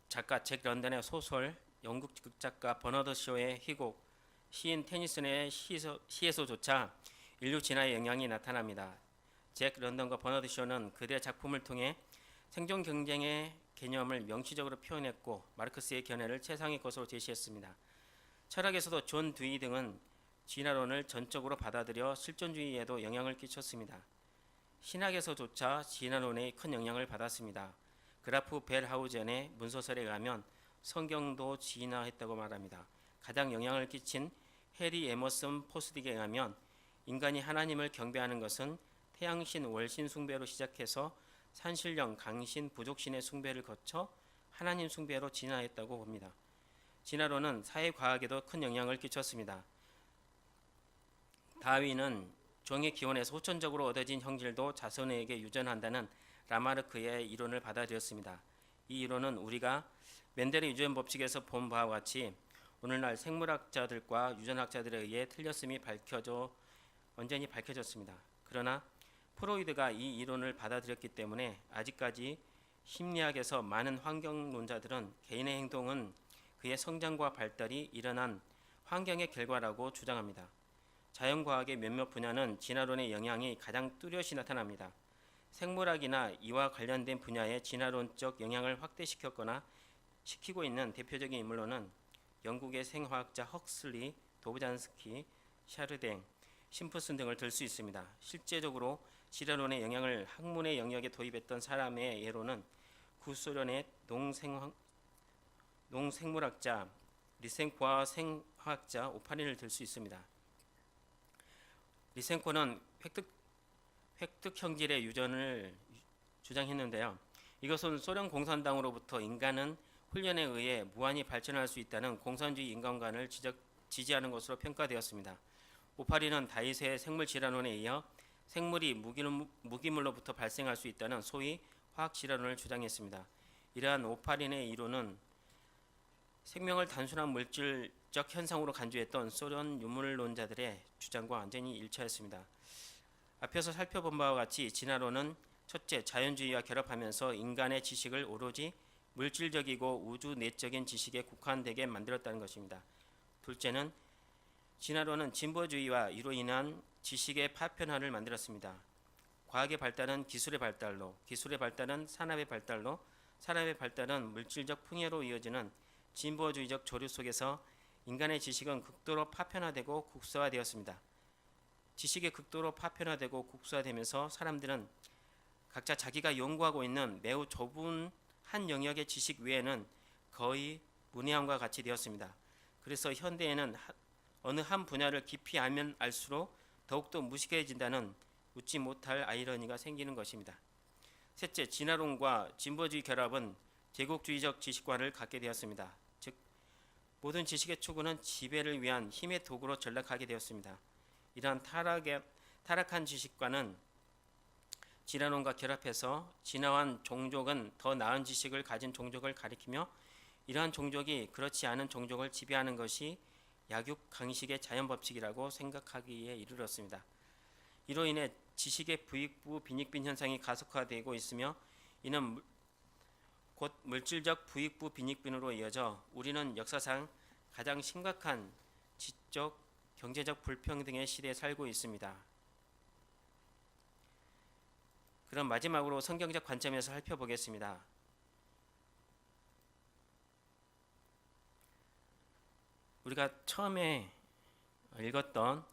작가 잭 런던의 소설, 영국 극작가 버너드 쇼의 희곡, 시인 테니슨의 시에서조차 인류 진화의 영향이 나타납니다. 잭 런던과 버너드 쇼는 그들의 작품을 통해 생존 경쟁의 개념을 명시적으로 표현했고 마르크스의 견해를 최상의 것으로 제시했습니다. 철학에서도 존 듀이 등은 진화론을 전적으로 받아들여 실존주의에도 영향을 끼쳤습니다. 신학에서조차 진화론에 큰 영향을 받았습니다. 그라프 벨하우젠의 문소설에 의하면 성경도 진화했다고 말합니다. 가장 영향을 끼친 해리 에머슨 포스딕에 의하면 인간이 하나님을 경배하는 것은 태양신, 월신 숭배로 시작해서 산신령, 강신, 부족신의 숭배를 거쳐 하나님 숭배로 진화했다고 봅니다. 진화론은 사회과학에도 큰 영향을 끼쳤습니다. 다윈은 종의 기원에서 후천적으로 얻어진 형질도 자손에게 유전한다는 라마르크의 이론을 받아들였습니다. 이 이론은 우리가 멘델의 유전 법칙에서 본 바와 같이 오늘날 생물학자들과 유전학자들에 의해 틀렸음이 완전히 밝혀졌습니다. 그러나 프로이드가 이 이론을 받아들였기 때문에 아직까지 심리학에서 많은 환경론자들은 개인의 행동은 그의 성장과 발달이 일어난 환경의 결과라고 주장합니다. 자연과학의 몇몇 분야는 진화론의 영향이 가장 뚜렷이 나타납니다. 생물학이나 이와 관련된 분야의 진화론적 영향을 확대시켰거나 시키고 있는 대표적인 인물로는 영국의 생화학자 헉슬리, 도브잔스키, 샤르댕, 심프슨 등을 들 수 있습니다. 실제적으로 진화론의 영향을 학문의 영역에 도입했던 사람의 예로는 구소련의 농생물학자 리센코와 생화학자 오파린을 들 수 있습니다. 리센코는 획득 형질의 유전을 주장했는데요. 이것은 소련 공산당으로부터 인간은 훈련에 의해 무한히 발전할 수 있다는 공산주의 인간관을 지지하는 것으로 평가되었습니다. 오파린은 다이스의 생물 질환론에 이어 생물이 무기물로부터 발생할 수 있다는 소위 화학 질환론을 주장했습니다. 이러한 오파린의 이론은 생명을 단순한 물질적 현상으로 간주했던 소련 유물론자들의 주장과 완전히 일치하였습니다. 앞에서 살펴본 바와 같이 진화론은 첫째, 자연주의와 결합하면서 인간의 지식을 오로지 물질적이고 우주 내적인 지식에 국한되게 만들었다는 것입니다. 둘째는 진화론은 진보주의와 이로 인한 지식의 파편화를 만들었습니다. 과학의 발달은 기술의 발달로, 기술의 발달은 산업의 발달로, 산업의 발달은 물질적 풍요로 이어지는 진보주의적 조류 속에서 인간의 지식은 극도로 파편화되고 국소화되었습니다. 지식이 극도로 파편화되고 국소화되면서 사람들은 각자 자기가 연구하고 있는 매우 좁은 한 영역의 지식 외에는 거의 문외한과 같이 되었습니다. 그래서 현대에는 어느 한 분야를 깊이 알면 알수록 더욱더 무식해진다는 웃지 못할 아이러니가 생기는 것입니다. 셋째, 진화론과 진보주의 결합은 제국주의적 지식관을 갖게 되었습니다. 즉, 모든 지식의 추구는 지배를 위한 힘의 도구로 전락하게 되었습니다. 이러한 타락한 지식관은 진화론과 결합해서 진화한 종족은 더 나은 지식을 가진 종족을 가리키며 이러한 종족이 그렇지 않은 종족을 지배하는 것이 약육강식의 자연법칙이라고 생각하기에 이르렀습니다. 이로 인해 지식의 부익부 빈익빈 현상이 가속화되고 있으며 이는 곧 물질적 부익부 빈익빈으로 이어져 우리는 역사상 가장 심각한 지적, 경제적 불평등의 시대에 살고 있습니다. 그럼 마지막으로 성경적 관점에서 살펴보겠습니다. 우리가 처음에 읽었던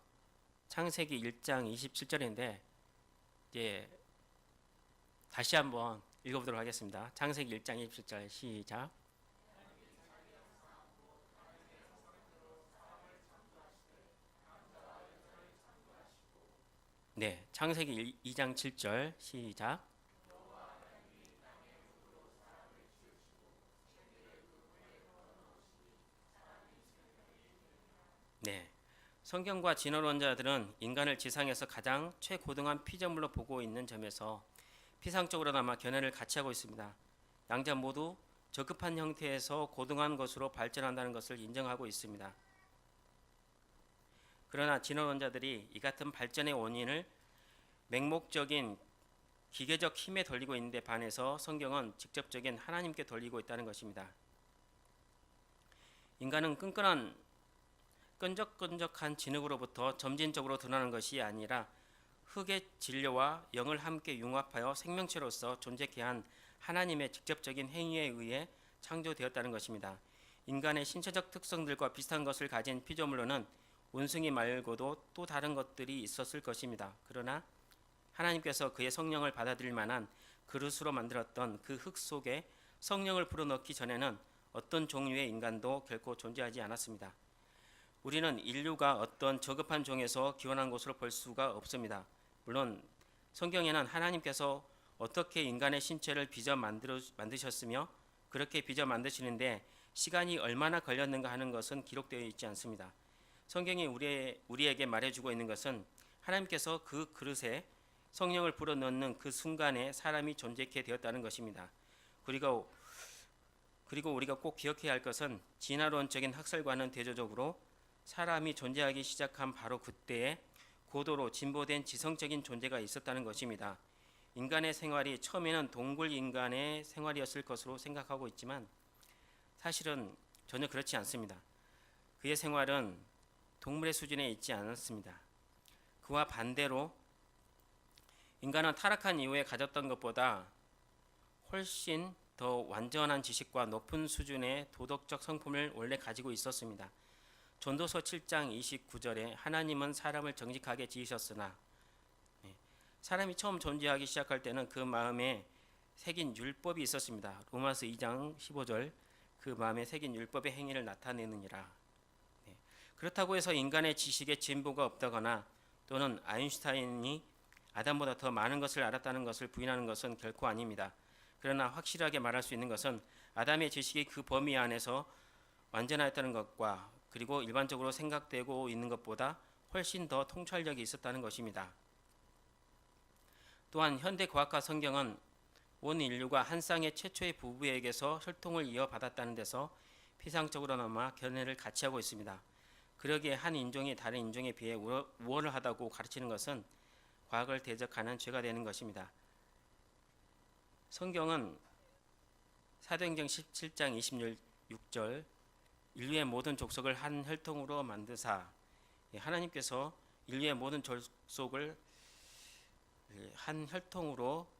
창세기 1장 27절인데 이제 다시 한번 읽어보도록 하겠습니다. 창세기 1장 27절 시작. 네, 창세기 2장 7절 시작. 네, 성경과 진화론자들은 인간을 지상에서 가장 최고등한 피조물로 보고 있는 점에서 피상적으로나마 견해를 같이 하고 있습니다. 양자 모두 저급한 형태에서 고등한 것으로 발전한다는 것을 인정하고 있습니다. 그러나 진화론자들이 이 같은 발전의 원인을 맹목적인 기계적 힘에 돌리고 있는데 반해서 성경은 직접적인 하나님께 돌리고 있다는 것입니다. 인간은 끈적끈적한 진흙으로부터 점진적으로 드러나는 것이 아니라 흙의 진료와 영을 함께 융합하여 생명체로서 존재케 한 하나님의 직접적인 행위에 의해 창조되었다는 것입니다. 인간의 신체적 특성들과 비슷한 것을 가진 피조물로는 원숭이 말고도 또 다른 것들이 있었을 것입니다. 그러나 하나님께서 그의 성령을 받아들일 만한 그릇으로 만들었던 그 흙 속에 성령을 불어넣기 전에는 어떤 종류의 인간도 결코 존재하지 않았습니다. 우리는 인류가 어떤 저급한 종에서 기원한 것으로 볼 수가 없습니다. 물론 성경에는 하나님께서 어떻게 인간의 신체를 빚어 만드셨으며 그렇게 빚어 만드시는데 시간이 얼마나 걸렸는가 하는 것은 기록되어 있지 않습니다. 성경이 우리에게 말해주고 있는 것은 하나님께서 그 그릇에 성령을 불어넣는 그 순간에 사람이 존재케 되었다는 것입니다. 그리고 우리가 꼭 기억해야 할 것은 진화론적인 학설과는 대조적으로 사람이 존재하기 시작한 바로 그때에 고도로 진보된 지성적인 존재가 있었다는 것입니다. 인간의 생활이 처음에는 동굴 인간의 생활이었을 것으로 생각하고 있지만 사실은 전혀 그렇지 않습니다. 그의 생활은 동물의 수준에 있지 않았습니다. 그와 반대로 인간은 타락한 이후에 가졌던 것보다 훨씬 더 완전한 지식과 높은 수준의 도덕적 성품을 원래 가지고 있었습니다. 전도서 7장 29절에 하나님은 사람을 정직하게 지으셨으나, 사람이 처음 존재하기 시작할 때는 그 마음에 새긴 율법이 있었습니다. 로마서 2장 15절, 그 마음에 새긴 율법의 행위를 나타내느니라. 그렇다고 해서 인간의 지식에 진보가 없다거나 또는 아인슈타인이 아담보다 더 많은 것을 알았다는 것을 부인하는 것은 결코 아닙니다. 그러나 확실하게 말할 수 있는 것은 아담의 지식이 그 범위 안에서 완전하였다는 것과 그리고 일반적으로 생각되고 있는 것보다 훨씬 더 통찰력이 있었다는 것입니다. 또한 현대 과학과 성경은 온 인류가 한 쌍의 최초의 부부에게서 혈통을 이어받았다는 데서 피상적으로나마 견해를 같이 하고 있습니다. 그러기에 한 인종이 다른 인종에 비해 우월하다고 가르치는 것은 과학을 대적하는 죄가 되는 것입니다. 성경은 사도행전 17장 26절 인류의 모든 족속을 한 혈통으로 만드사, 하나님께서 인류의 모든 족속을 한 혈통으로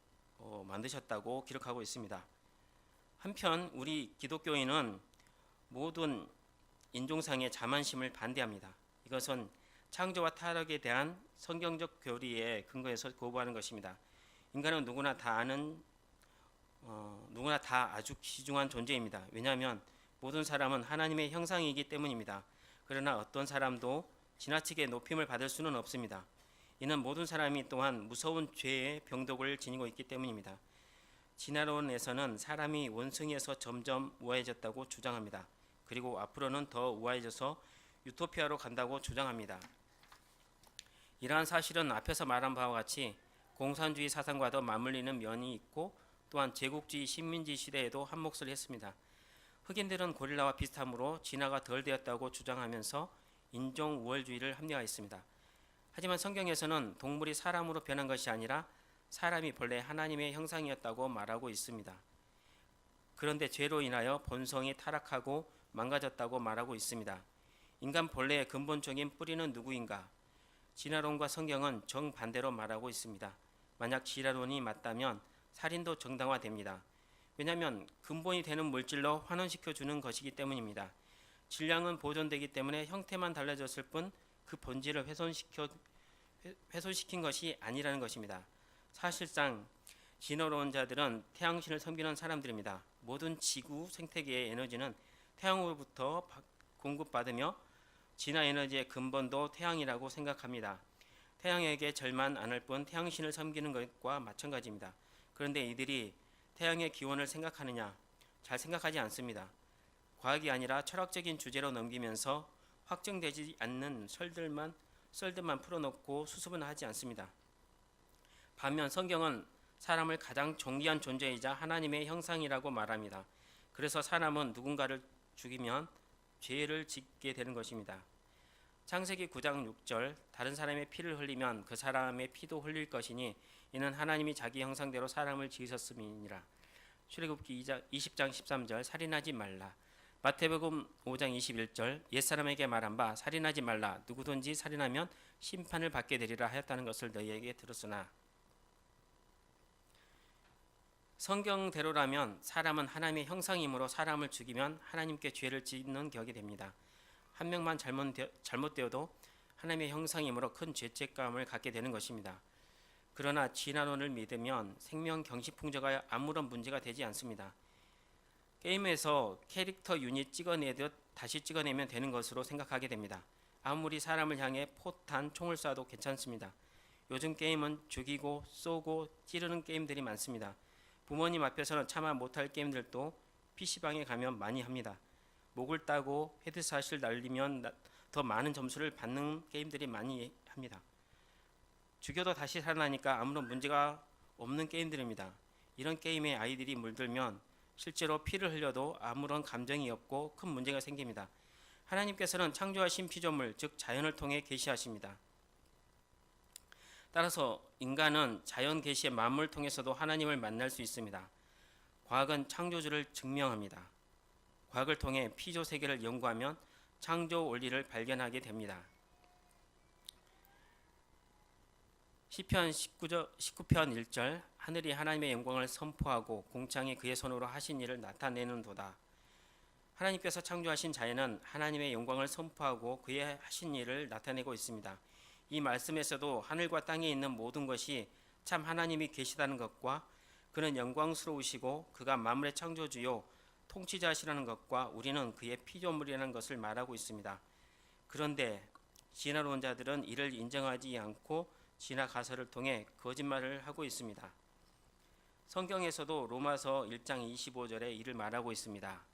만드셨다고 기록하고 있습니다. 한편 우리 기독교인은 모든 인종상의 자만심을 반대합니다. 이것은 창조와 타락에 대한 성경적 교리에 근거해서 거부하는 것입니다. 인간은 누구나 다 아주 귀중한 존재입니다. 왜냐하면 모든 사람은 하나님의 형상이기 때문입니다. 그러나 어떤 사람도 지나치게 높임을 받을 수는 없습니다. 이는 모든 사람이 또한 무서운 죄의 병독을 지니고 있기 때문입니다. 진화론에서는 사람이 원숭이에서 점점 우아해졌다고 주장합니다. 그리고 앞으로는 더 우아해져서 유토피아로 간다고 주장합니다. 이러한 사실은 앞에서 말한 바와 같이 공산주의 사상과도 맞물리는 면이 있고 또한 제국주의 식민지 시대에도 한몫을 했습니다. 흑인들은 고릴라와 비슷하므로 진화가 덜 되었다고 주장하면서 인종 우월주의를 합리화했습니다. 하지만 성경에서는 동물이 사람으로 변한 것이 아니라 사람이 본래 하나님의 형상이었다고 말하고 있습니다. 그런데 죄로 인하여 본성이 타락하고 망가졌다고 말하고 있습니다. 인간 본래의 근본적인 뿌리는 누구인가? 진화론과 성경은 정반대로 말하고 있습니다. 만약 진화론이 맞다면 살인도 정당화됩니다. 왜냐하면 근본이 되는 물질로 환원시켜주는 것이기 때문입니다. 질량은 보존되기 때문에 형태만 달라졌을 뿐 그 본질을 훼손시킨 것이 아니라는 것입니다. 사실상 진화론자들은 태양신을 섬기는 사람들입니다. 모든 지구 생태계의 에너지는 태양으로부터 공급받으며 진화 에너지의 근본도 태양이라고 생각합니다. 태양에게 절만 않을 뿐 태양신을 섬기는 것과 마찬가지입니다. 그런데 이들이 태양의 기원을 생각하느냐? 잘 생각하지 않습니다. 과학이 아니라 철학적인 주제로 넘기면서 확정되지 않는 썰들만 풀어놓고 수습은 하지 않습니다. 반면 성경은 사람을 가장 존귀한 존재이자 하나님의 형상이라고 말합니다. 그래서 사람은 누군가를 죽이면 죄를 짓게 되는 것입니다. 창세기 9장 6절 다른 사람의 피를 흘리면 그 사람의 피도 흘릴 것이니 이는 하나님이 자기 형상대로 사람을 지으셨음이니라. 출애굽기 20장 13절 살인하지 말라. 마태복음 5장 21절 옛사람에게 말한 바 살인하지 말라. 누구든지 살인하면 심판을 받게 되리라 하였다는 것을 너희에게 들었으나, 성경대로라면 사람은 하나님의 형상이므로 사람을 죽이면 하나님께 죄를 짓는 격이 됩니다. 한 명만 잘못되어도 하나님의 형상이므로 큰 죄책감을 갖게 되는 것입니다. 그러나 진화론을 믿으면 생명 경시풍조가 아무런 문제가 되지 않습니다. 게임에서 캐릭터 유닛 찍어내듯 다시 찍어내면 되는 것으로 생각하게 됩니다. 아무리 사람을 향해 포탄, 총을 쏴도 괜찮습니다. 요즘 게임은 죽이고 쏘고 찌르는 게임들이 많습니다. 부모님 앞에서는 차마 못할 게임들도 PC방에 가면 많이 합니다. 목을 따고 헤드샷을 날리면 더 많은 점수를 받는 게임들이 많이 합니다. 죽여도 다시 살아나니까 아무런 문제가 없는 게임들입니다. 이런 게임에 아이들이 물들면 실제로 피를 흘려도 아무런 감정이 없고 큰 문제가 생깁니다. 하나님께서는 창조하신 피조물, 즉 자연을 통해 계시하십니다. 따라서 인간은 자연 계시의 만물을 통해서도 하나님을 만날 수 있습니다. 과학은 창조주를 증명합니다. 과학을 통해 피조 세계를 연구하면 창조 원리를 발견하게 됩니다. 시편 19편 1절 하늘이 하나님의 영광을 선포하고 공창이 그의 손으로 하신 일을 나타내는도다. 하나님께서 창조하신 자연은 하나님의 영광을 선포하고 그의 하신 일을 나타내고 있습니다. 이 말씀에서도 하늘과 땅에 있는 모든 것이 참 하나님이 계시다는 것과 그는 영광스러우시고 그가 만물의 창조주요 통치자시라는 것과 우리는 그의 피조물이라는 것을 말하고 있습니다. 그런데 진화론 자들은 이를 인정하지 않고 진화 가설을 통해 거짓말을 하고 있습니다. 성경에서도 로마서 1장 25절에 이를 말하고 있습니다.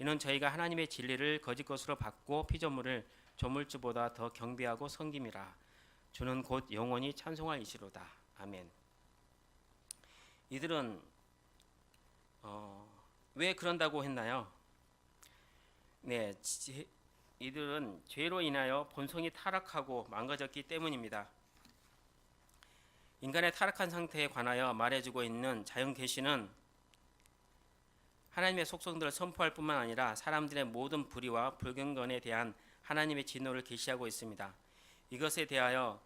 이는 저희가 하나님의 진리를 거짓 것으로 받고 피조물을 조물주보다 더 경배하고 섬김이라. 주는 곧 영원히 찬송할 이시로다. 아멘. 이들은 왜 그런다고 했나요? 네, 이들은 죄로 인하여 본성이 타락하고 망가졌기 때문입니다. 인간의 타락한 상태에 관하여 말해주고 있는 자연 계시는 하나님의 속성들을 선포할 뿐만 아니라 사람들의 모든 불의와 불경건에 대한 하나님의 진노를 계시하고 있습니다. 이것에 대하여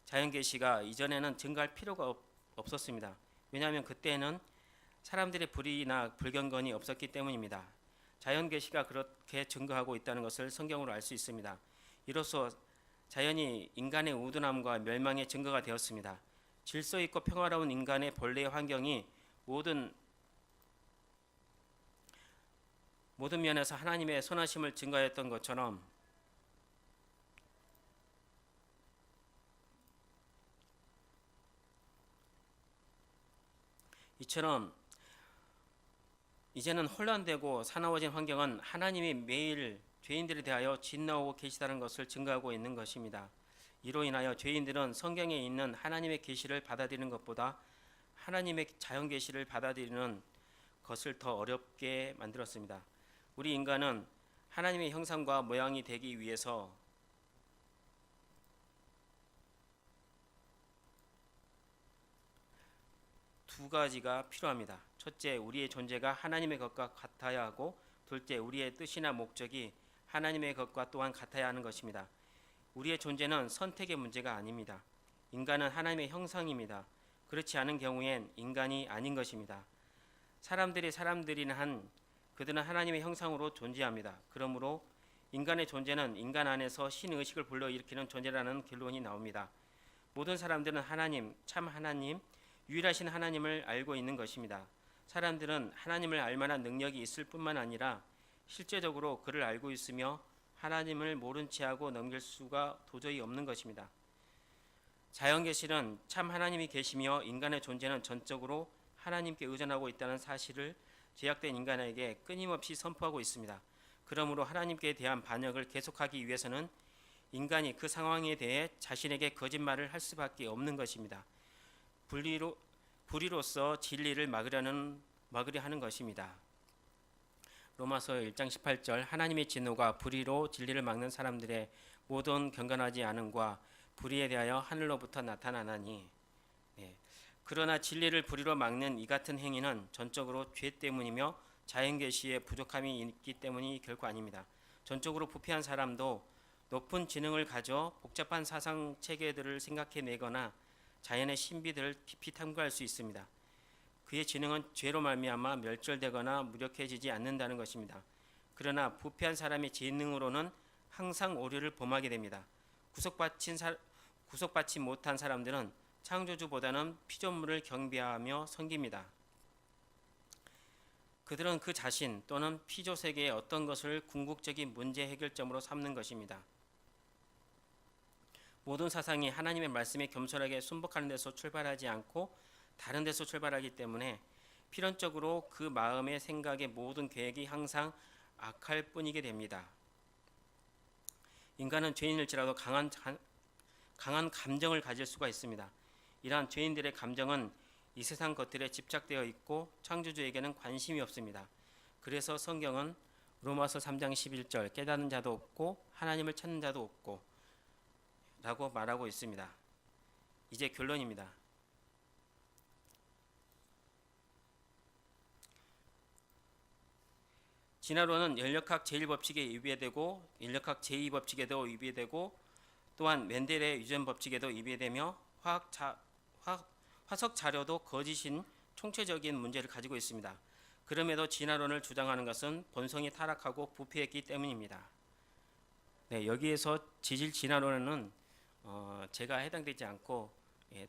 자연 계시가 이전에는 증거할 필요가 없었습니다. 왜냐하면 그때는 사람들의 불의나 불경건이 없었기 때문입니다. 자연 계시가 그렇게 증거하고 있다는 것을 성경으로 알 수 있습니다. 이로써 자연이 인간의 우둔함과 멸망의 증거가 되었습니다. 질서 있고 평화로운 인간의 본래의 환경이 모든 면에서 하나님의 선하심을 증거했던 것처럼 이처럼 이제는 혼란되고 사나워진 환경은 하나님이 매일 죄인들에 대하여 진노하고 계시다는 것을 증거하고 있는 것입니다. 이로 인하여 죄인들은 성경에 있는 하나님의 계시를 받아들이는 것보다 하나님의 자연 계시를 받아들이는 것을 더 어렵게 만들었습니다. 우리 인간은 하나님의 형상과 모양이 되기 위해서 두 가지가 필요합니다. 첫째, 우리의 존재가 하나님의 것과 같아야 하고, 둘째, 우리의 뜻이나 목적이 하나님의 것과 또한 같아야 하는 것입니다. 우리의 존재는 선택의 문제가 아닙니다. 인간은 하나님의 형상입니다. 그렇지 않은 경우엔 인간이 아닌 것입니다. 사람들이나 한 그들은 하나님의 형상으로 존재합니다. 그러므로 인간의 존재는 인간 안에서 신의식을 불러일으키는 존재라는 결론이 나옵니다. 모든 사람들은 하나님, 참 하나님, 유일하신 하나님을 알고 있는 것입니다. 사람들은 하나님을 알 만한 능력이 있을 뿐만 아니라 실제적으로 그를 알고 있으며 하나님을 모른 체하고 넘길 수가 도저히 없는 것입니다. 자연 계시는 참 하나님이 계시며 인간의 존재는 전적으로 하나님께 의존하고 있다는 사실을 죄악된 인간에게 끊임없이 선포하고 있습니다. 그러므로 하나님께 대한 반역을 계속하기 위해서는 인간이 그 상황에 대해 자신에게 거짓말을 할 수밖에 없는 것입니다. 불의로서 진리를 막으려 하는 것입니다. 로마서 1장 18절 하나님의 진노가 불의로 진리를 막는 사람들의 모든 경건하지 않음과 불의에 대하여 하늘로부터 나타나나니. 그러나 진리를 불의로 막는 이 같은 행위는 전적으로 죄 때문이며 자연계시의 부족함이 있기 때문이 결코 아닙니다. 전적으로 부패한 사람도 높은 지능을 가져 복잡한 사상 체계들을 생각해내거나 자연의 신비들을 깊이 탐구할 수 있습니다. 그의 지능은 죄로 말미암아 멸절되거나 무력해지지 않는다는 것입니다. 그러나 부패한 사람의 지능으로는 항상 오류를 범하게 됩니다. 구속받지 못한 사람들은 창조주보다는 피조물을 경배하며 섬깁니다. 그들은 그 자신 또는 피조 세계의 어떤 것을 궁극적인 문제 해결점으로 삼는 것입니다. 모든 사상이 하나님의 말씀에 겸손하게 순복하는 데서 출발하지 않고 다른 데서 출발하기 때문에 필연적으로 그 마음의 생각의 모든 계획이 항상 악할 뿐이게 됩니다. 인간은 죄인일지라도 강한 감정을 가질 수가 있습니다. 이러한 죄인들의 감정은 이 세상 것들에 집착되어 있고 창조주에게는 관심이 없습니다. 그래서 성경은 로마서 3장 11절 깨닫는 자도 없고 하나님을 찾는 자도 없고 라고 말하고 있습니다. 이제 결론입니다. 진화론은 연력학 제1법칙에 위배되고 인력학 제2법칙에도 위배되고 또한 멘델의 유전 법칙에도 위배되며 화석 자료도 거짓인 총체적인 문제를 가지고 있습니다. 그럼에도 진화론을 주장하는 것은 본성이 타락하고 부패했기 때문입니다. 네, 여기에서 지질 진화론은 제가 해당되지 않고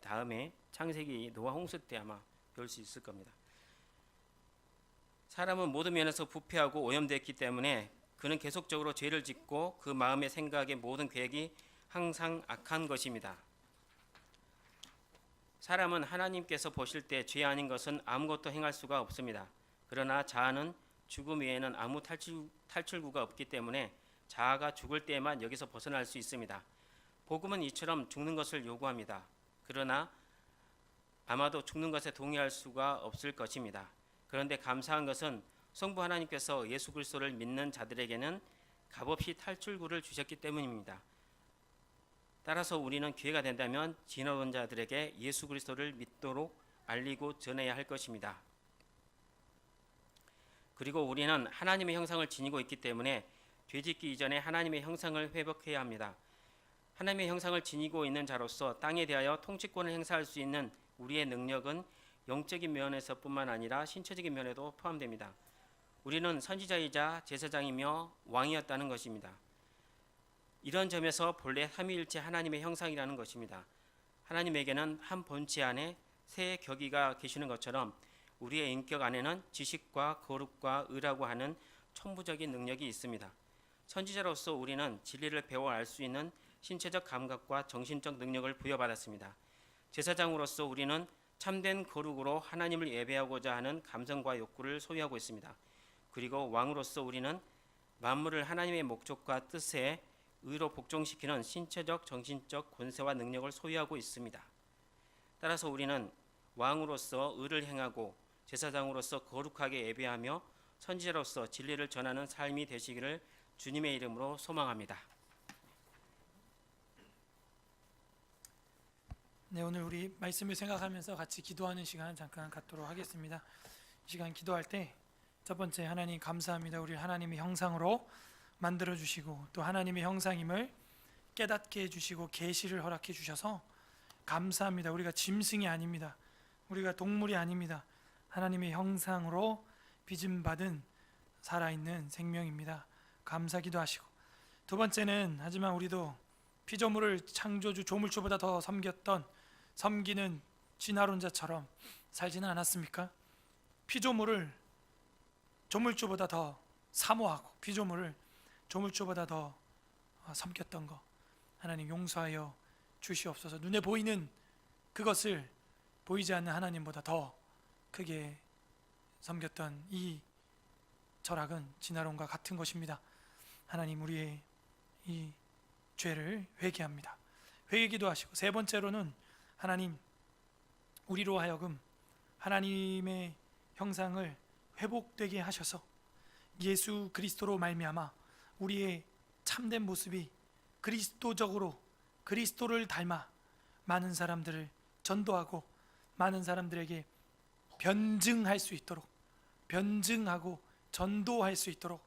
다음에 창세기 노아 홍수 때 아마 배울 수 있을 겁니다. 사람은 모든 면에서 부패하고 오염되었기 때문에 그는 계속적으로 죄를 짓고 그 마음의 생각의 모든 계획이 항상 악한 것입니다. 사람은 하나님께서 보실 때 죄 아닌 것은 아무것도 행할 수가 없습니다. 그러나 자아는 죽음 외에는 아무 탈출구가 없기 때문에 자아가 죽을 때에만 여기서 벗어날 수 있습니다. 복음은 이처럼 죽는 것을 요구합니다. 그러나 아마도 죽는 것에 동의할 수가 없을 것입니다. 그런데 감사한 것은 성부 하나님께서 예수 그리스도를 믿는 자들에게는 값없이 탈출구를 주셨기 때문입니다. 따라서 우리는 기회가 된다면 진화론자들에게 예수 그리스도를 믿도록 알리고 전해야 할 것입니다. 그리고 우리는 하나님의 형상을 지니고 있기 때문에 죄짓기 이전에 하나님의 형상을 회복해야 합니다. 하나님의 형상을 지니고 있는 자로서 땅에 대하여 통치권을 행사할 수 있는 우리의 능력은 영적인 면에서뿐만 아니라 신체적인 면에도 포함됩니다. 우리는 선지자이자 제사장이며 왕이었다는 것입니다. 이런 점에서 본래 삼위일체 하나님의 형상이라는 것입니다. 하나님에게는 한 본체 안에 세 격이가 계시는 것처럼 우리의 인격 안에는 지식과 거룩과 의라고 하는 천부적인 능력이 있습니다. 선지자로서 우리는 진리를 배워 알 수 있는 신체적 감각과 정신적 능력을 부여받았습니다. 제사장으로서 우리는 참된 거룩으로 하나님을 예배하고자 하는 감성과 욕구를 소유하고 있습니다. 그리고 왕으로서 우리는 만물을 하나님의 목적과 뜻에 의로 복종시키는 신체적, 정신적 권세와 능력을 소유하고 있습니다. 따라서 우리는 왕으로서 의를 행하고 제사장으로서 거룩하게 예배하며 선지자로서 진리를 전하는 삶이 되시기를 주님의 이름으로 소망합니다. 네, 오늘 우리 말씀을 생각하면서 같이 기도하는 시간 잠깐 갖도록 하겠습니다. 이 시간 기도할 때 첫 번째, 하나님 감사합니다. 우리 하나님의 형상으로 만들어 주시고 또 하나님의 형상임을 깨닫게 해주시고 계시를 허락해 주셔서 감사합니다. 우리가 짐승이 아닙니다. 우리가 동물이 아닙니다. 하나님의 형상으로 빚음받은 살아있는 생명입니다. 감사 기도하시고, 두 번째는 하지만 우리도 피조물을 창조주 조물주보다 더 섬기는 진화론자처럼 살지는 않았습니까? 피조물을 조물주보다 더 사모하고 피조물을 조물주보다 더 섬겼던 것 하나님 용서하여 주시옵소서. 눈에 보이는 그것을 보이지 않는 하나님보다 더 크게 섬겼던 이 철학은 진화론과 같은 것입니다. 하나님, 우리의 이 죄를 회개합니다. 회개 기도하시고, 세 번째로는 하나님, 우리로 하여금 하나님의 형상을 회복되게 하셔서 예수 그리스도로 말미암아 우리의 참된 모습이 그리스도적으로 그리스도를 닮아 많은 사람들을 전도하고 많은 사람들에게 변증할 수 있도록, 변증하고 전도할 수 있도록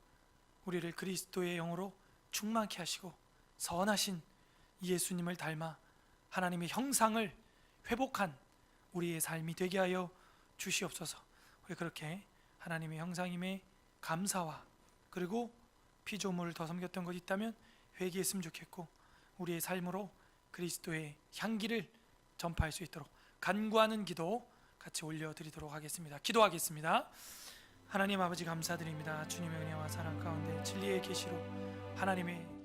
우리를 그리스도의 영으로 충만케 하시고 선하신 예수님을 닮아 하나님의 형상을 회복한 우리의 삶이 되게 하여 주시옵소서. 우리 그렇게 하나님의 형상임에 감사와, 그리고 피조물을 더 섬겼던 것이 있다면 회개했으면 좋겠고, 우리의 삶으로 그리스도의 향기를 전파할 수 있도록 간구하는 기도 같이 올려드리도록 하겠습니다. 기도하겠습니다. 하나님 아버지, 감사드립니다. 주님의 은혜와 사랑 가운데 진리의 계시로 하나님의